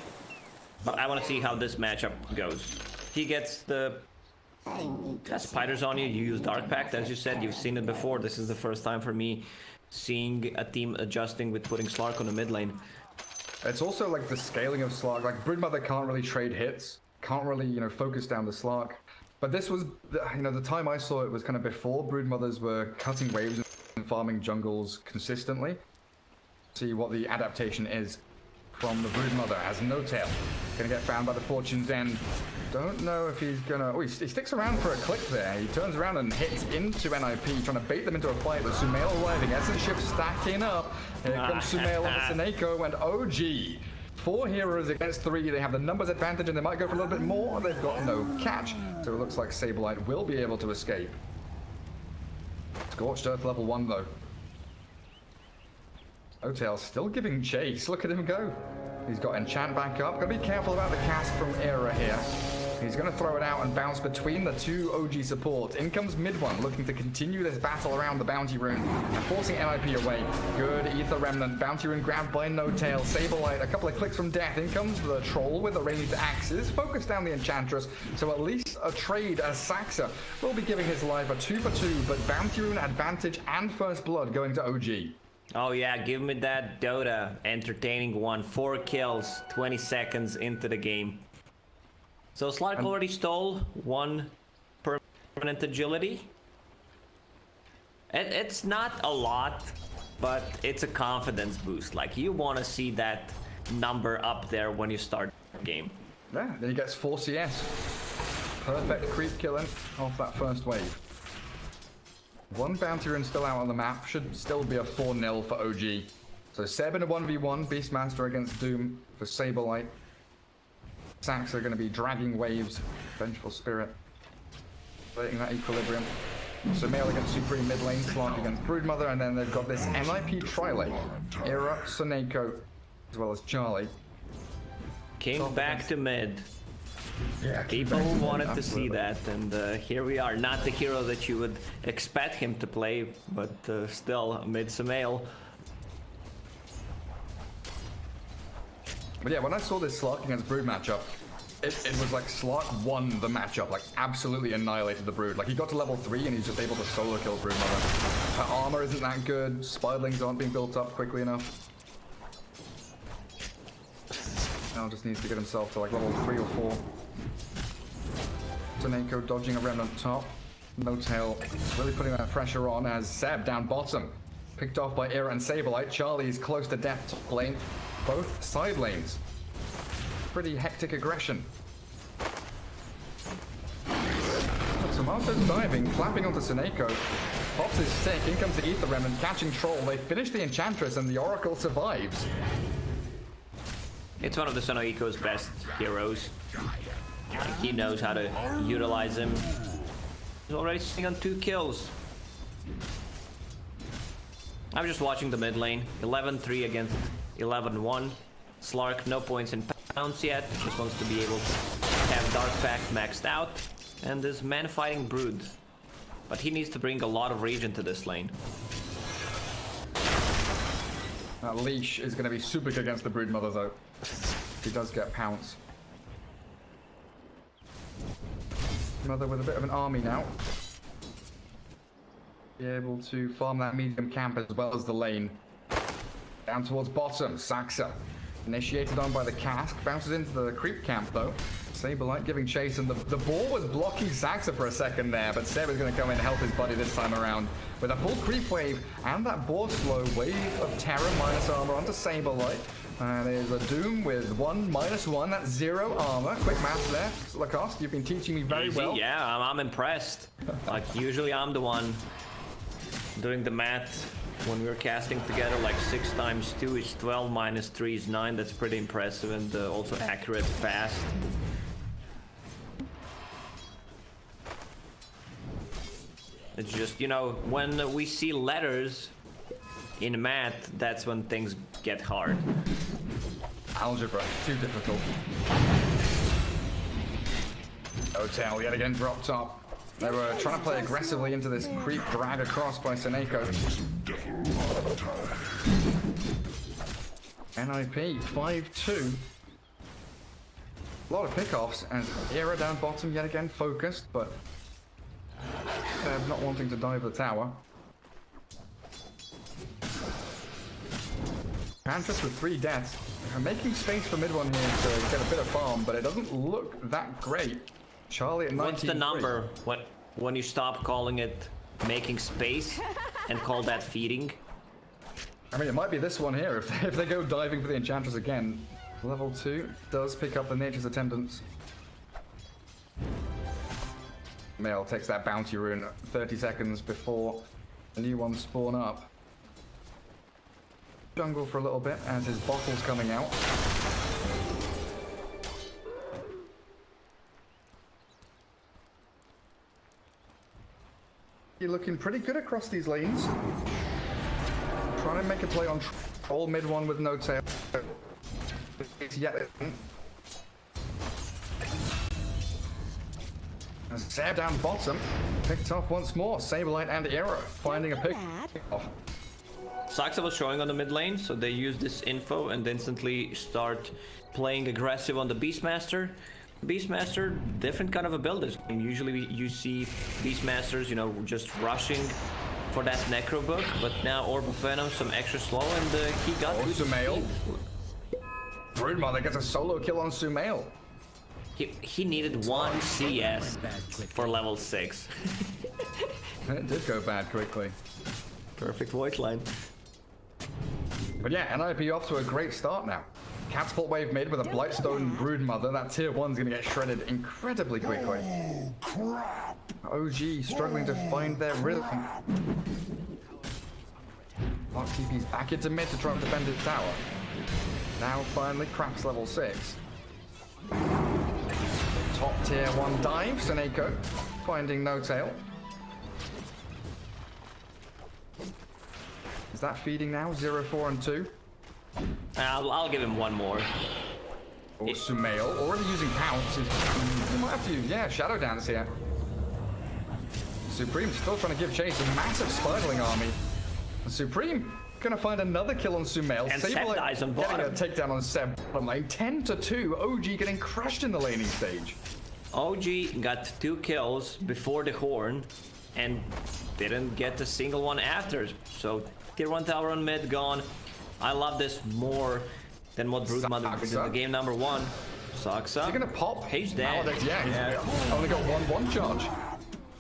but I want to see how this matchup goes. He gets the spiders on you. You use Dark Pact, as you said. You've seen it before. This is the first time for me seeing a team adjusting with putting Slark on the mid lane. It's also like the scaling of Slark. Like, Broodmother can't really trade hits, can't really, you know, focus down the Slark. But this was, you know, the time I saw it was kind of before Broodmothers were cutting waves and farming jungles consistently. See what the adaptation is from the Broodmother as No Tail. Gonna get found by the Fortune's End. Don't know if he's gonna... Oh, he sticks around for a click there. He turns around and hits into NIP, trying to bait them into a fight with Sumail arriving. Essence Shift stacking up. Here comes Sumail on Suneko and OG. 4 heroes against 3. They have the numbers advantage and they might go for a little bit more. They've got no catch. So it looks like Saberlight will be able to escape. Scorched Earth level 1 though. Otail still giving chase. Look at him go. He's got enchant back up. Gotta be careful about the cast from Era here. He's gonna throw it out and bounce between the 2 OG supports. In comes mid one, looking to continue this battle around the bounty rune and forcing NIP away. Good Ether Remnant. Bounty rune grabbed by No Tail. Saberlight, a couple of clicks from death. In comes the troll with the ranged axes. Focus down the enchantress. So at least a trade as Saxa will be giving his life a 2 for 2, but bounty rune advantage and first blood going to OG. Oh yeah, give me that Dota entertaining one. 4 kills, 20 seconds into the game. So Slark already stole 1 permanent agility. It's not a lot, but it's a confidence boost. Like, you want to see that number up there when you start the game. Yeah, then he gets 4 CS. Perfect creep killing off that first wave. 1 bounty rune still out on the map. Should still be a 4-0 for OG. So Seb in a 1v1. Beastmaster against Doom for Saberlight. Sax are going to be dragging waves. Vengeful Spirit. Creating that equilibrium. Sumail against Supreme mid lane. Slark against Broodmother. And then they've got this NIP tri-lane. Era, Suneko, as well as Charlie. King back to mid. Yeah, People wanted to see that, and here we are. Not the hero that you would expect him to play, but still, mid Sumail. But yeah, when I saw this Slark against Brood matchup, it was like Slark won the matchup, like absolutely annihilated the Brood. Like, he got to level 3 and he's just able to solo kill Broodmother. Her armor isn't that good, Spiderlings aren't being built up quickly enough. Now just needs to get himself to like level 3 or 4. Suneko dodging a remnant top. No Tail really putting that pressure on as Seb down bottom. Picked off by Era and Saberlight. Charlie is close to death top lane. Both side lanes. Pretty hectic aggression. Tomato's diving, clapping onto Suneko. Pops his stick, in comes the Ether Remnant, catching Troll. They finish the Enchantress and the Oracle survives. It's one of the Sonoiko's best heroes. Like, he knows how to utilize him. He's already sitting on 2 kills. I'm just watching the mid lane. 11-3 against 11-1. Slark, no points in pounds yet. Just wants to be able to have Dark Pact maxed out. And this man fighting Brood. But he needs to bring a lot of regen to this lane. That leash is going to be super good against the Broodmother though. He does get pounce. Mother with a bit of an army now. Be able to farm that medium camp as well as the lane. Down towards bottom, Saxa. Initiated on by the cask, bounces into the creep camp though. Saberlight giving chase, and the ball was blocking Saxa for a second there, but Seb is going to come in and help his buddy this time around. With a full creep wave and that board slow, wave of terror minus armor onto Saberlight. There's a Doom with 1 -1, that's 0 armor. Quick math there, Lacoste, you've been teaching me very well. Yeah, I'm impressed. Like, usually I'm the one doing the math when we're casting together. Like 6 times 2 is 12, minus 3 is 9. That's pretty impressive, and also accurate, fast. It's just, you know, when we see letters in math, that's when things get hard. Algebra, too difficult. Hotel yet again dropped top. They were trying to play aggressively into this creep drag across by Seneko. NIP 5-2. A lot of pickoffs and Era down bottom yet again focused, but not wanting to dive the tower. Panthers with 3 deaths. They're making space for mid one here to get a bit of farm, but it doesn't look that great. Charlie at 19. What's the number when you stop calling it making space and call that feeding? I mean, it might be this one here if they go diving for the Enchantress again. Level 2 does pick up the Nature's Attendants. Mail takes that bounty rune 30 seconds before the new ones spawn up. Jungle for a little bit as his bottle's coming out. You're looking pretty good across these lanes. Trying to make a play on troll mid one with no tail. Yet Sab down bottom, picked off once more. Saberlight and Era finding a pick off. Saxa was showing on the mid lane, so they use this info and instantly start playing aggressive on the Beastmaster. Beastmaster, different kind of a build. And usually you see Beastmasters, you know, just rushing for that Necro book, but now Orb of Venom, some extra slow, and he got good Sumail. speed. Broodmother gets a solo kill on Sumail. He needed one CS for level 6. It did go bad quickly. Perfect voice line. But yeah, NIP off to a great start now. Catapult wave mid with a Blightstone Broodmother. That tier 1's gonna get shredded incredibly quickly. OG struggling to find their rhythm. Mark TP's back into mid to try and defend his tower. Now finally cracks level 6. Top tier 1 dive, Seneko finding no tail. Is that feeding now? 0, 4, and 2. I'll give him one more. Or Sumail, already using Pounce. He might have to use, yeah, Shadow Dance here. Supreme still trying to give chase a massive Spirling army. And Supreme gonna find another kill on Sumail. And Seb dies on bottom. Getting a takedown on Seb bottom lane. 10-2. OG getting crushed in the laning stage. OG got 2 kills before the horn and didn't get a single one after. So tier 1 tower on mid gone. I love this more than what Broodmother did in the game number 1. Saxa. Is he gonna pop? He's dead. Nowadays, yeah, he's only got one charge.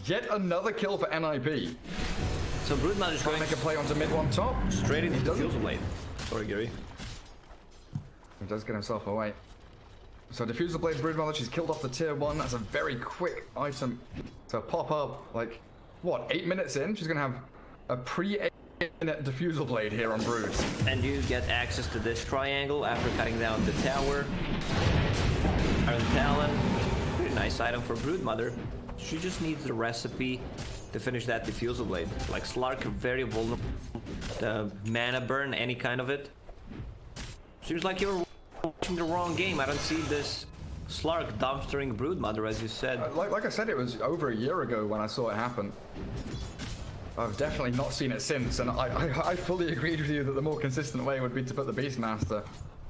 Yet another kill for NIP. So Broodmother's Trying going to make a play onto mid one top. straight into the doesn't. Diffusal Blade. Sorry, Gary. He does get himself away. So Diffusal Blade Broodmother, she's killed off the tier 1. That's a very quick item to pop up. Like, what, 8 minutes in? She's gonna have a pre-8 minute Diffusal Blade here on Brood. And you get access to this triangle after cutting down the tower. Iron Talon. Pretty nice item for Broodmother. She just needs the recipe to finish that Diffusal Blade. Like Slark, very vulnerable. The mana burn, any kind of it. Seems like you're watching the wrong game. I don't see this Slark dumpstering Broodmother, as you said. Like I said, it was over a year ago when I saw it happen. I've definitely not seen it since, and I fully agreed with you that the more consistent way would be to put the Beastmaster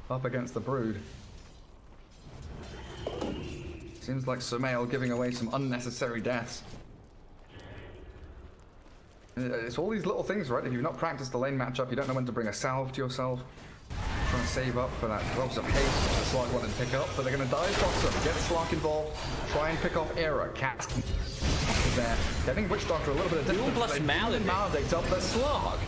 up against the Brood. Seems like Sumail giving away some unnecessary deaths. It's all these little things, right? If you've not practiced the lane matchup, you don't know when to bring a salve to yourself. Trying to save up for that drops of haste that Slark wanted to pick up, but they're going to dive bottom, get Slark involved, try and pick off Era. Cast there, getting Witch Doctor a little bit of Duel plus difference. Maledict up the Slark.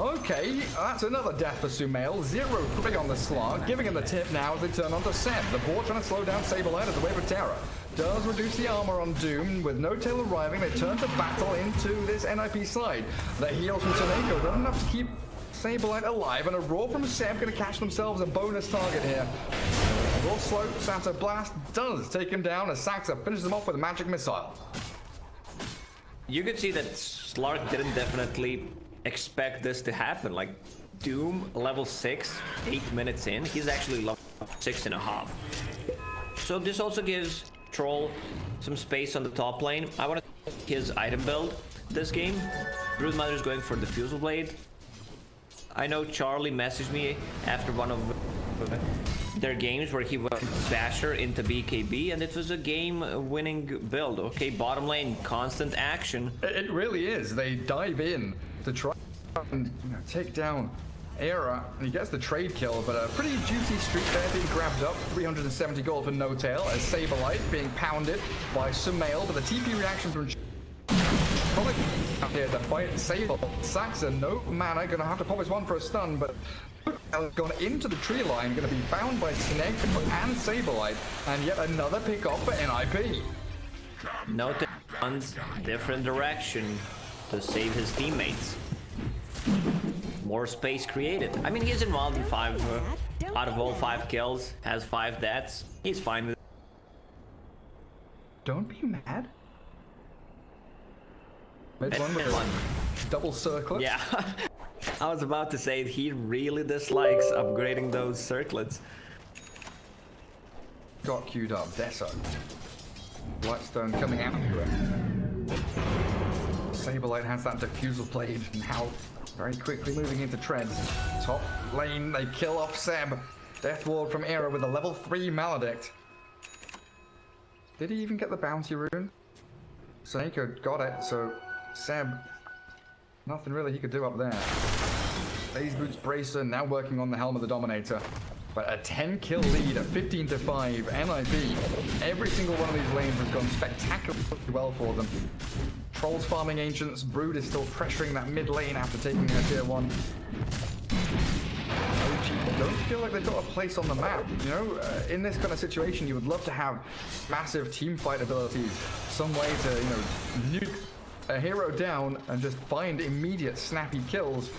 Okay, that's another death for Sumail. 0-3 on the Slark, giving him the tip now as they turn onto Seb. The board trying to slow down Saberlight as the Wave of Terror does reduce the armor on Doom. With no tail arriving, they turn to battle into this NIP side. The heals from Seneko not enough to keep Saberlight alive, and a roar from Seb going to catch themselves a bonus target here. Raw Slope, Santa Blast does take him down as Saxa finishes him off with a magic missile. You could see that Slark didn't definitely expect this to happen. Like, Doom level 6, 8 minutes in. He's actually level 6.5. So this also gives Troll some space on the top lane. I want to his item build this game. Broodmother is going for the Fusel Blade. I know Charlie messaged me after one of their games where he went Basher into BKB, and it was a game-winning build. Okay, bottom lane, constant action. It really is. They dive in to try and take down Era, and he gets the trade kill, but a pretty juicy streak there being grabbed up. 370 gold for No Tail, as Saberlight being pounded by Sumail, but the TP reaction from here to fight Saber. Saxon, no mana, gonna have to pop his one for a stun, but gone into the tree line, gonna be found by Snake and Saberlight, and yet another pick off for NIP. No Tail runs different direction to save his teammates. More space created. I mean, he's involved in 5 out of all 5 kills, has 5 deaths. He's fine with it. Don't be mad. Mid one with one. Double circlet. Yeah, I was about to say he really dislikes upgrading those circlets. Got queued up. Deso. Lightstone coming out to it. Saberlight has that diffusal blade now. Very quickly moving into treads. Top lane, they kill off Seb. Death Ward from Era with a level 3 Maledict. Did he even get the bounty rune? Snake got it, so Seb, nothing really he could do up there. Blaze Boots Bracer now working on the Helm of the Dominator. But a 10 kill lead at 15 to 5. NIP, every single one of these lanes has gone spectacularly well for them. Trolls farming Ancients, Brood is still pressuring that mid lane after taking their tier 1. OG don't feel like they've got a place on the map. You know, in this kind of situation, you would love to have massive team fight abilities. Some way to, you know, nuke a hero down and just find immediate snappy kills.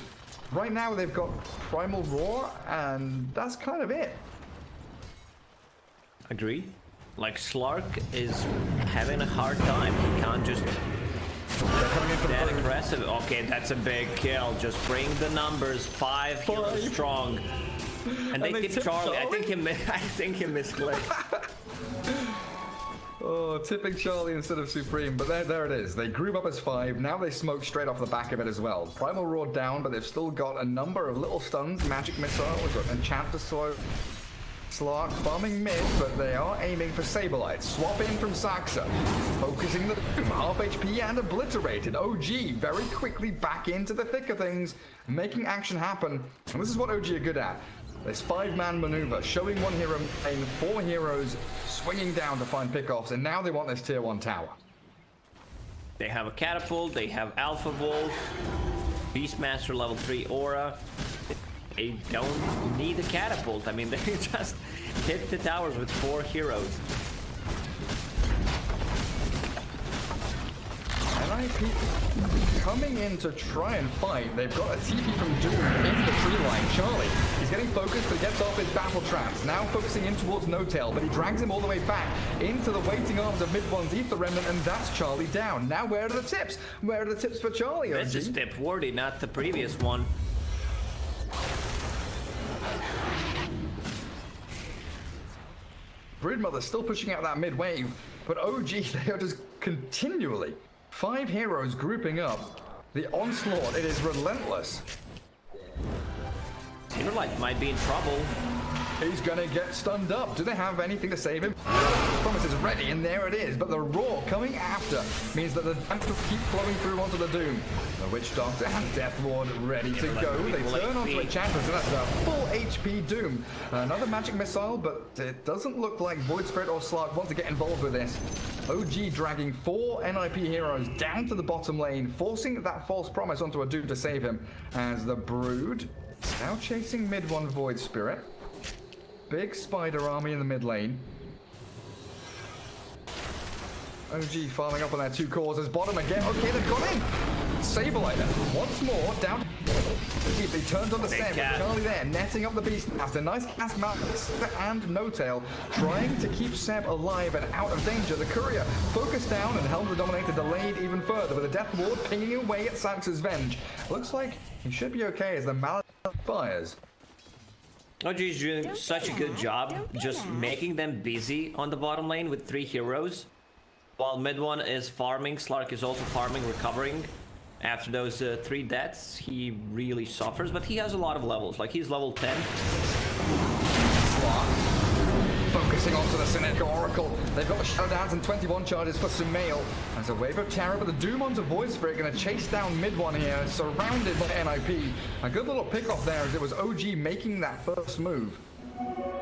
Right now, they've got Primal Roar, and that's kind of it. Agree. Like, Slark is having a hard time. He can't just that aggressive. Okay, that's a big kill. Just bring the numbers. 5 heroes strong. And they tip Charlie. I think he misclicked. Oh, tipping Charlie instead of Supreme, but there it is. They group up as 5, now they smoke straight off the back of it as well. Primal Roar down, but they've still got a number of little stuns, magic missiles, enchant to slow. Slark farming mid, but they are aiming for Saberlight. Swapping from Saxa, focusing the half HP and obliterated. OG very quickly back into the thick of things, making action happen. And this is what OG are good at. This 5-man maneuver, showing one hero and 4 heroes swinging down to find pickoffs, and now they want this tier 1 tower. They have a catapult, they have Alpha Wolf, Beastmaster level 3 Aura. They don't need a catapult. I mean, they just hit the towers with 4 heroes. NIP coming in to try and fight. They've got a TP from Doom into the tree line. Charlie, he's getting focused, but gets off his battle traps. Now focusing in towards No Tail, but he drags him all the way back into the waiting arms of mid-one's Ether Remnant, and that's Charlie down. Now where are the tips? Where are the tips for Charlie? This is tip worthy, not the previous one. Broodmother still pushing out that mid-wave, but OG, they are just continually 5 heroes grouping up. The onslaught, it is relentless. Saberlight might be in trouble. He's gonna get stunned up. Do they have anything to save him? Promise is ready, and there it is. But the roar coming after means that the damage will keep flowing through onto the Doom. The Witch Doctor and Death Ward ready to go. They turn onto Enchantress, and that's a full HP Doom. Another magic missile, but it doesn't look like Void Spirit or Slark want to get involved with this. OG dragging 4 NIP heroes down to the bottom lane, forcing that false promise onto a Doom to save him. As the Brood now chasing mid one Void Spirit. Big spider army in the mid lane. OG farming up on their 2 cores as bottom again. Okay, they've got in. Saberlight once more down. He turns on the Seb. cat. Charlie there, netting up the beast. After nice cast Max and No Tail, trying to keep Seb alive and out of danger. The courier focused down and Helm the Dominator delayed even further with a death ward pinging away at Sax's Venge. Looks like he should be okay as the mallet fires. OG is doing such a good job just making them busy on the bottom lane with 3 heroes. While mid one is farming, Slark is also farming, recovering. After those 3 deaths, he really suffers, but he has a lot of levels. Like, he's level 10. Slark focusing onto the Seneca Oracle. They've got the shutdowns and 21 charges for Sumail. There's a wave of terror, but the Doom onto Void Spirit going to chase down mid one here, surrounded by NIP. A good little pick off there as it was OG making that first move.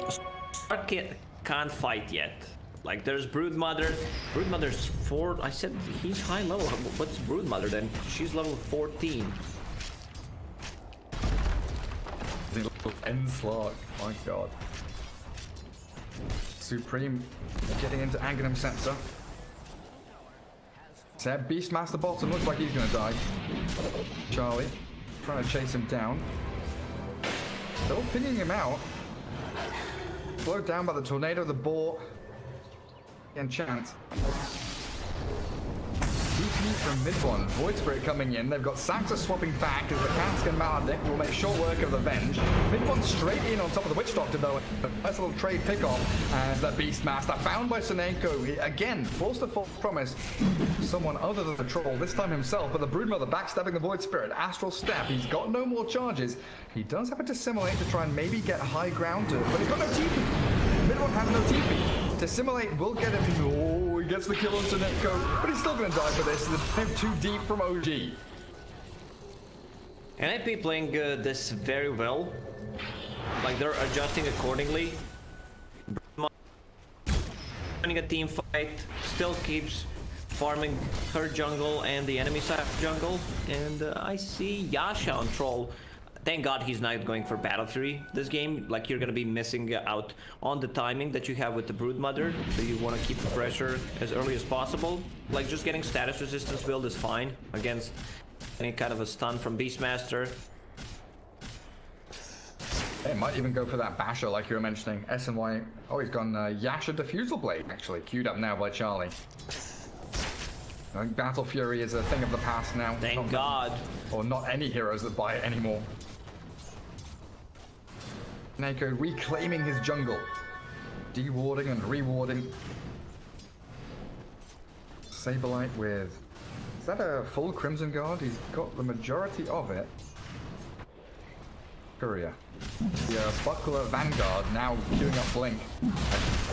Slark can't fight yet. Like, there's Broodmother. Broodmother's 4. I said he's high level. What's Broodmother then? She's level 14. End Slark. My god. Supreme getting into Aghanim Scepter. Seb, Beastmaster bottom, looks like he's gonna die. Charlie trying to chase him down. Still pinging him out. Slowed down by the tornado, the boar. Enchant. DP from mid one. Void Spirit coming in. They've got Saxa swapping back as the Cask and Maledict will make short work of the Venge. Mid one straight in on top of the Witch Doctor though. Nice little trade pick off. And the Beastmaster found by Seneko. He, again, forced a false promise. Someone other than the troll, this time himself, but the Broodmother backstabbing the Void Spirit. Astral Step. He's got no more charges. He does have a Dissimulate to try and maybe get high ground to it, but he's got no TP. Mid one has no TP. Dissimulate will get him. Oh, he gets the kill on Seneko, but he's still going to die for this. They're too deep from OG. NIP playing this very well. Like, they're adjusting accordingly. Running a team fight, still keeps farming her jungle and the enemy side of the jungle. And I see Yasha on troll. Thank God he's not going for Battle Fury this game. Like, you're gonna be missing out on the timing that you have with the Broodmother, so you want to keep the pressure as early as possible. Like, just getting status resistance build is fine against any kind of a stun from Beastmaster. They might even go for that Basher like you were mentioning. SNY. Oh, he's gone Yasha Diffusal Blade, actually. Queued up now by Charlie. I think Battle Fury is a thing of the past now. Thank God. Or not any heroes that buy it anymore. Neko reclaiming his jungle. De-warding and rewarding. Saberlight with... Is that a full Crimson Guard? He's got the majority of it. Courier. The Buckler Vanguard now queuing up Blink.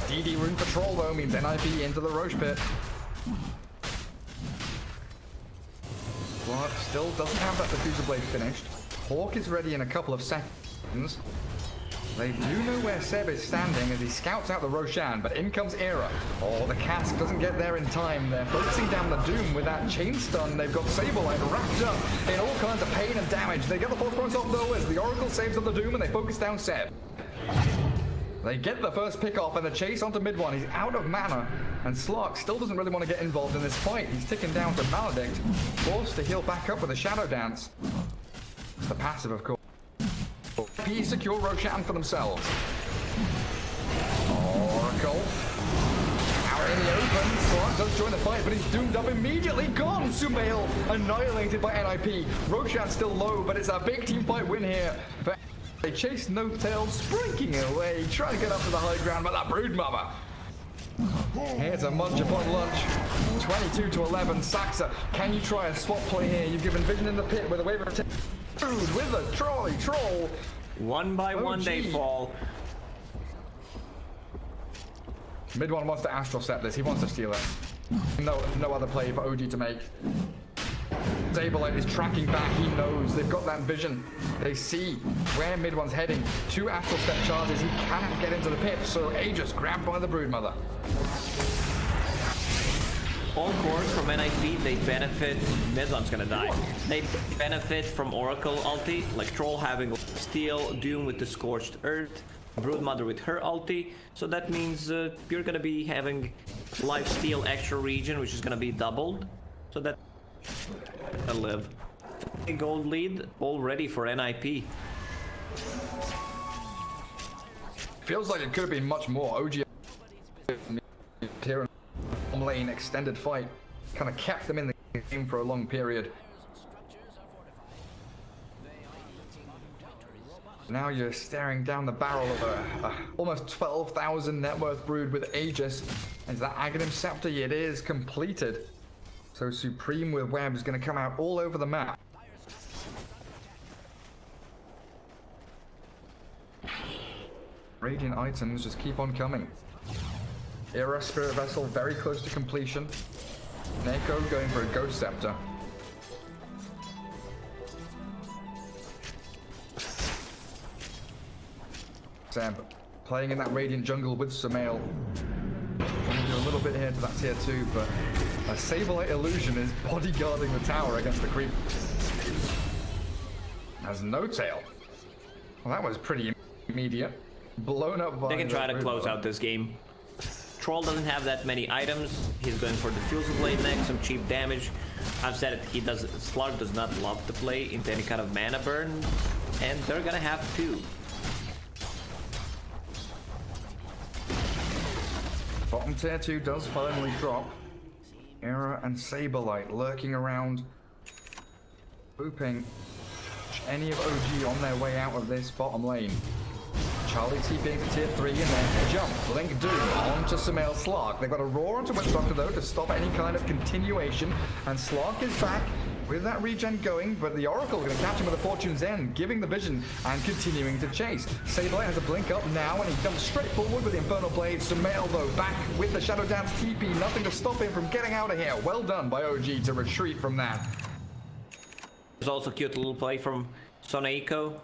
DD Rune Patrol though means NIP into the Roche Pit. Clark still doesn't have that Diffuser Blade finished. Hawk is ready in a couple of seconds. They do know where Seb is standing as he scouts out the Roshan, but in comes Era. Oh, the Cask doesn't get there in time. They're focusing down the Doom with that chain stun. They've got Saberlight wrapped up in all kinds of pain and damage. They get the false promise off though as the Oracle saves on the Doom and they focus down Seb. They get the first pick off and the chase onto mid one. He's out of mana, and Slark still doesn't really want to get involved in this fight. He's ticking down to Maledict, forced to heal back up with a Shadow Dance. It's the passive, of course. P secure Roshan for themselves. Oracle. Out in the open. Slark does join the fight, but he's doomed up immediately. Gone! Sumail annihilated by NIP. Roshan's still low, but it's a big team fight win here. They chase No Tail, sprinking away, trying to get up to the high ground, but that Broodmother. Here's a munch upon lunch. 22 to 11. Saxa, can you try a swap play here? You've given Vision in the pit with a wave of food with a troll. One by one they fall. Mid one wants to Astral Step this. He wants to steal it. No other play for OG to make. Saberlight is tracking back. He knows they've got that vision. They see where mid one's heading. 2 Astral Step charges. He cannot get into the pit, so Aegis grabbed by the Broodmother. All cores from NIP, they benefit. Midland's gonna die. They benefit from Oracle ulti, like Troll having Steel, Doom with the Scorched Earth, Broodmother with her ulti. So that means you're gonna be having Life Steal extra region, which is gonna be doubled. So that A live. A gold lead already for NIP. Feels like it could have been much more. OG here in lane extended fight kind of kept them in the game for a long period. Now you're staring down the barrel of a almost 12,000 net worth brood with Aegis. And that Aghanim Scepter, it is completed. So Supreme with Web is going to come out all over the map. Radiant items just keep on coming. Era Spirit Vessel very close to completion. Neko going for a Ghost Scepter. Seb playing in that Radiant jungle with Sumail. Trying to do a little bit here to that tier 2, but a Saberlight Illusion is bodyguarding the tower against the creep. Has no tail. Well, that was pretty immediate. Blown up by... They can try to close out this game. Troll doesn't have that many items. He's going for Diffusal Blade next, some cheap damage. I've said it, Slug does not love to play into any kind of mana burn, and they're gonna have to. Bottom tier 2 does finally drop. Era and Saberlight lurking around, hoping any of OG on their way out of this bottom lane. Charlie TPing to tier 3 and then jump. Blink Doom onto Sumail Slark. They've got a roar onto Witch Doctor though to stop any kind of continuation. And Slark is back with that regen going, but the Oracle going to catch him with a Fortune's End, giving the vision and continuing to chase. Saberlight has a blink up now and he comes straight forward with the Infernal Blade. Sumail though back with the Shadow Dance TP. Nothing to stop him from getting out of here. Well done by OG to retreat from that. There's also a cute little play from Soneiko.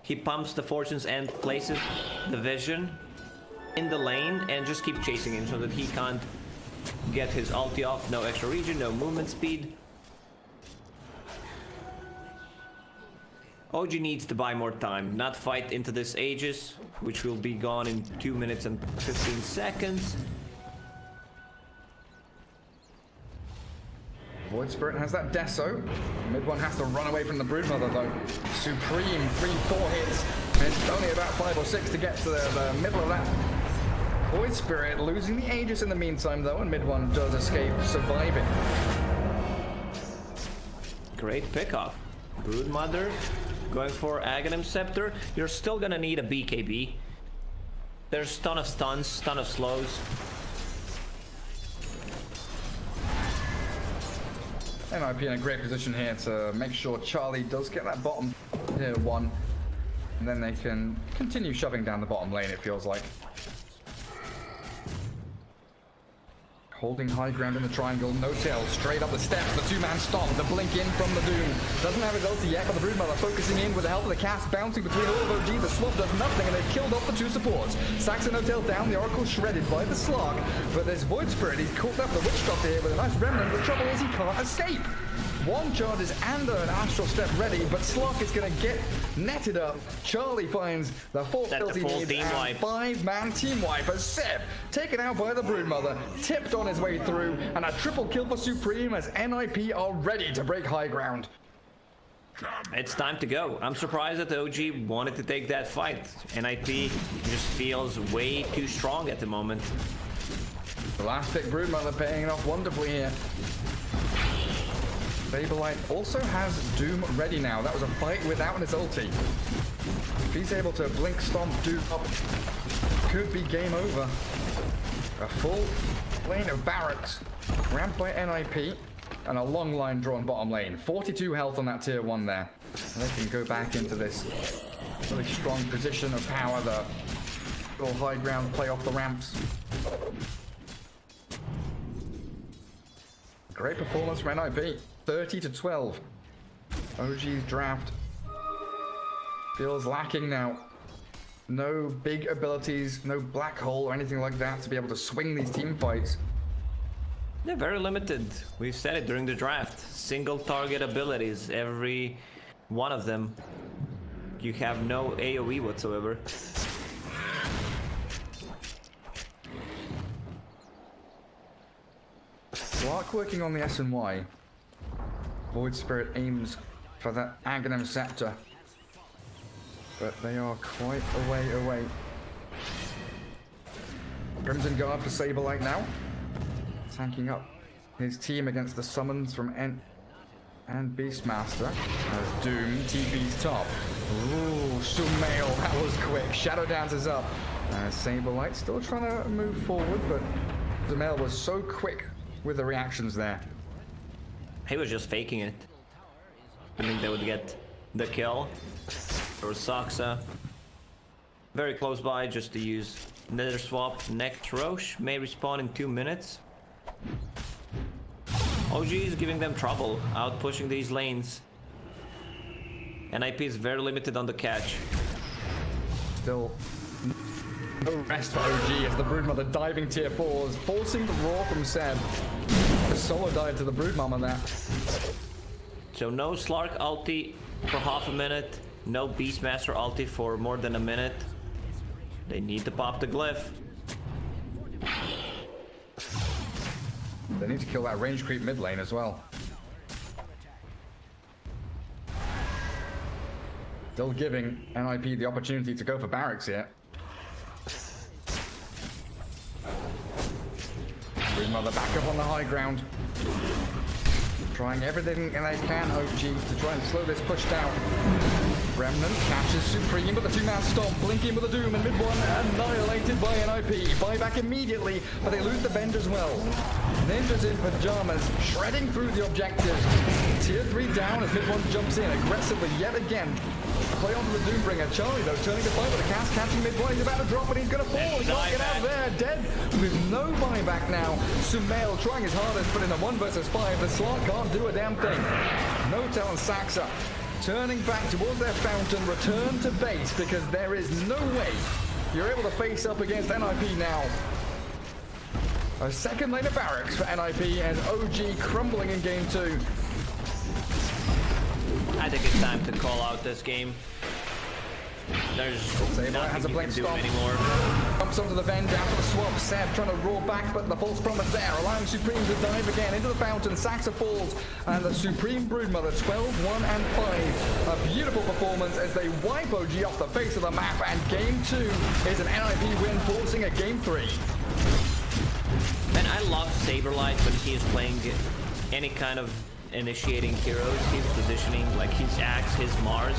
He pumps the Fortune's End, places the vision in the lane, and just keep chasing him so that he can't get his ulti off. No extra regen, no movement speed. OG needs to buy more time, not fight into this Aegis, which will be gone in 2 minutes and 15 seconds. Void Spirit has that Deso. Mid one has to run away from the Broodmother though. Supreme, 3-4 hits. It's only about 5 or 6 to get to the middle of that. Void Spirit losing the Aegis in the meantime though, and mid one does escape, surviving. Great pickoff. Broodmother going for Aghanim Scepter. You're still gonna need a BKB. There's ton of stuns, ton of slows. NIP in a great position here to make sure Charlie does get that bottom tier 1. And then they can continue shoving down the bottom lane, it feels like. Holding high ground in the triangle, no tail, straight up the steps, the two-man stomp, the blink in from the Doom. Doesn't have his ulti yet, but the Broodmother focusing in with the help of the cast, bouncing between all of OG. The swap does nothing, and they've killed off the 2 supports. Saxon no tail down, the Oracle shredded by the Slark, but there's Void Spirit. He's caught up the Witch Doctor here with a nice remnant. The trouble is he can't escape. 1 charges and an Astral Step ready, but Slark is going to get netted up. Charlie finds the 4 kills he needs and 5-man team wipe as Seb, taken out by the Broodmother, tipped on his way through, and a triple kill for Supreme as NIP are ready to break high ground. It's time to go. I'm surprised that OG wanted to take that fight. NIP just feels way too strong at the moment. The last pick Broodmother paying off wonderfully here. Saberlight also has Doom ready now. That was a fight without his ulti. If he's able to blink stomp Doom up, could be game over. A full lane of barracks, ramped by NIP, and a long line drawn bottom lane. 42 health on that tier 1 there. And they can go back into this really strong position of power. The little high ground play off the ramps. Great performance from NIP. 30-12. OG's draft feels lacking now. No big abilities, no black hole or anything like that to be able to swing these team fights. They're very limited. We've said it during the draft. Single target abilities, every one of them. You have no AoE whatsoever. Slark working on the S and Y. Void Spirit aims for that Aghanim Scepter. But they are quite a way away. Crimson Guard for Saberlight now. Tanking up his team against the summons from Ent and Beastmaster. As Doom TP's top. Ooh, Sumail, that was quick. Shadow Dance is up. Saberlight still trying to move forward, but Sumail was so quick with the reactions there. He was just faking it. I think they would get the kill. Or Saksa. Very close by just to use Nether Swap. Next Roche may respawn in 2 minutes. OG is giving them trouble, out pushing these lanes. NIP is very limited on the catch. Still no rest for OG as the Broodmother diving tier 4s, forcing the roar from Seb. The solo dive to the Broodmama there. So no Slark ulti for half a minute, no Beastmaster ulti for more than a minute. They need to pop the glyph. They need to kill that range creep mid lane as well. Still giving NIP the opportunity to go for barracks here. Broodmother back up on the high ground. Trying everything they can, OG, to try and slow this push down. Remnant catches Supreme with a 2-man stomp, blinking with a Doom, and mid one annihilated by NIP. Buyback immediately, but they lose the Bend as well. Ninjas in pajamas, shredding through the objectives. Tier 3 down as mid one jumps in aggressively yet again. Play onto the Doombringer. Charlie, though, turning to fight with a cast, catching mid one. He's about to drop, but he's going to fall. He can't get out there. Dead with no buyback now. Sumail trying his hardest, but in a 1 versus 5, the Slark can't do a damn thing. Notel and Saksa turning back towards their fountain, return to base, because there is no way you're able to face up against NIP now. A second lane of barracks for NIP and OG crumbling in game 2. I think it's time to call out this game. There's nothing you can do anymore. Jumps onto the Ven, down to the swamp. Seb trying to roar back, but the false promise there, allowing Supreme to dive again into the fountain. Saxa falls, and the Supreme Broodmother 12, 1, and 5. A beautiful performance as they wipe OG off the face of the map, and game 2 is an NIP win, forcing a game 3. Man, I love Saberlight when he is playing any kind of initiating heroes. He's positioning, like his Axe, his Mars,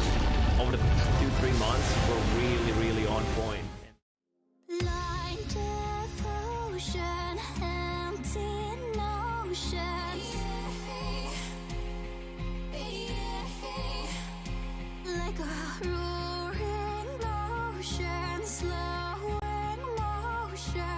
over the 2-3 months were really, really on point. Blind devotion, empty notion. Like a roaring ocean, slow in motion.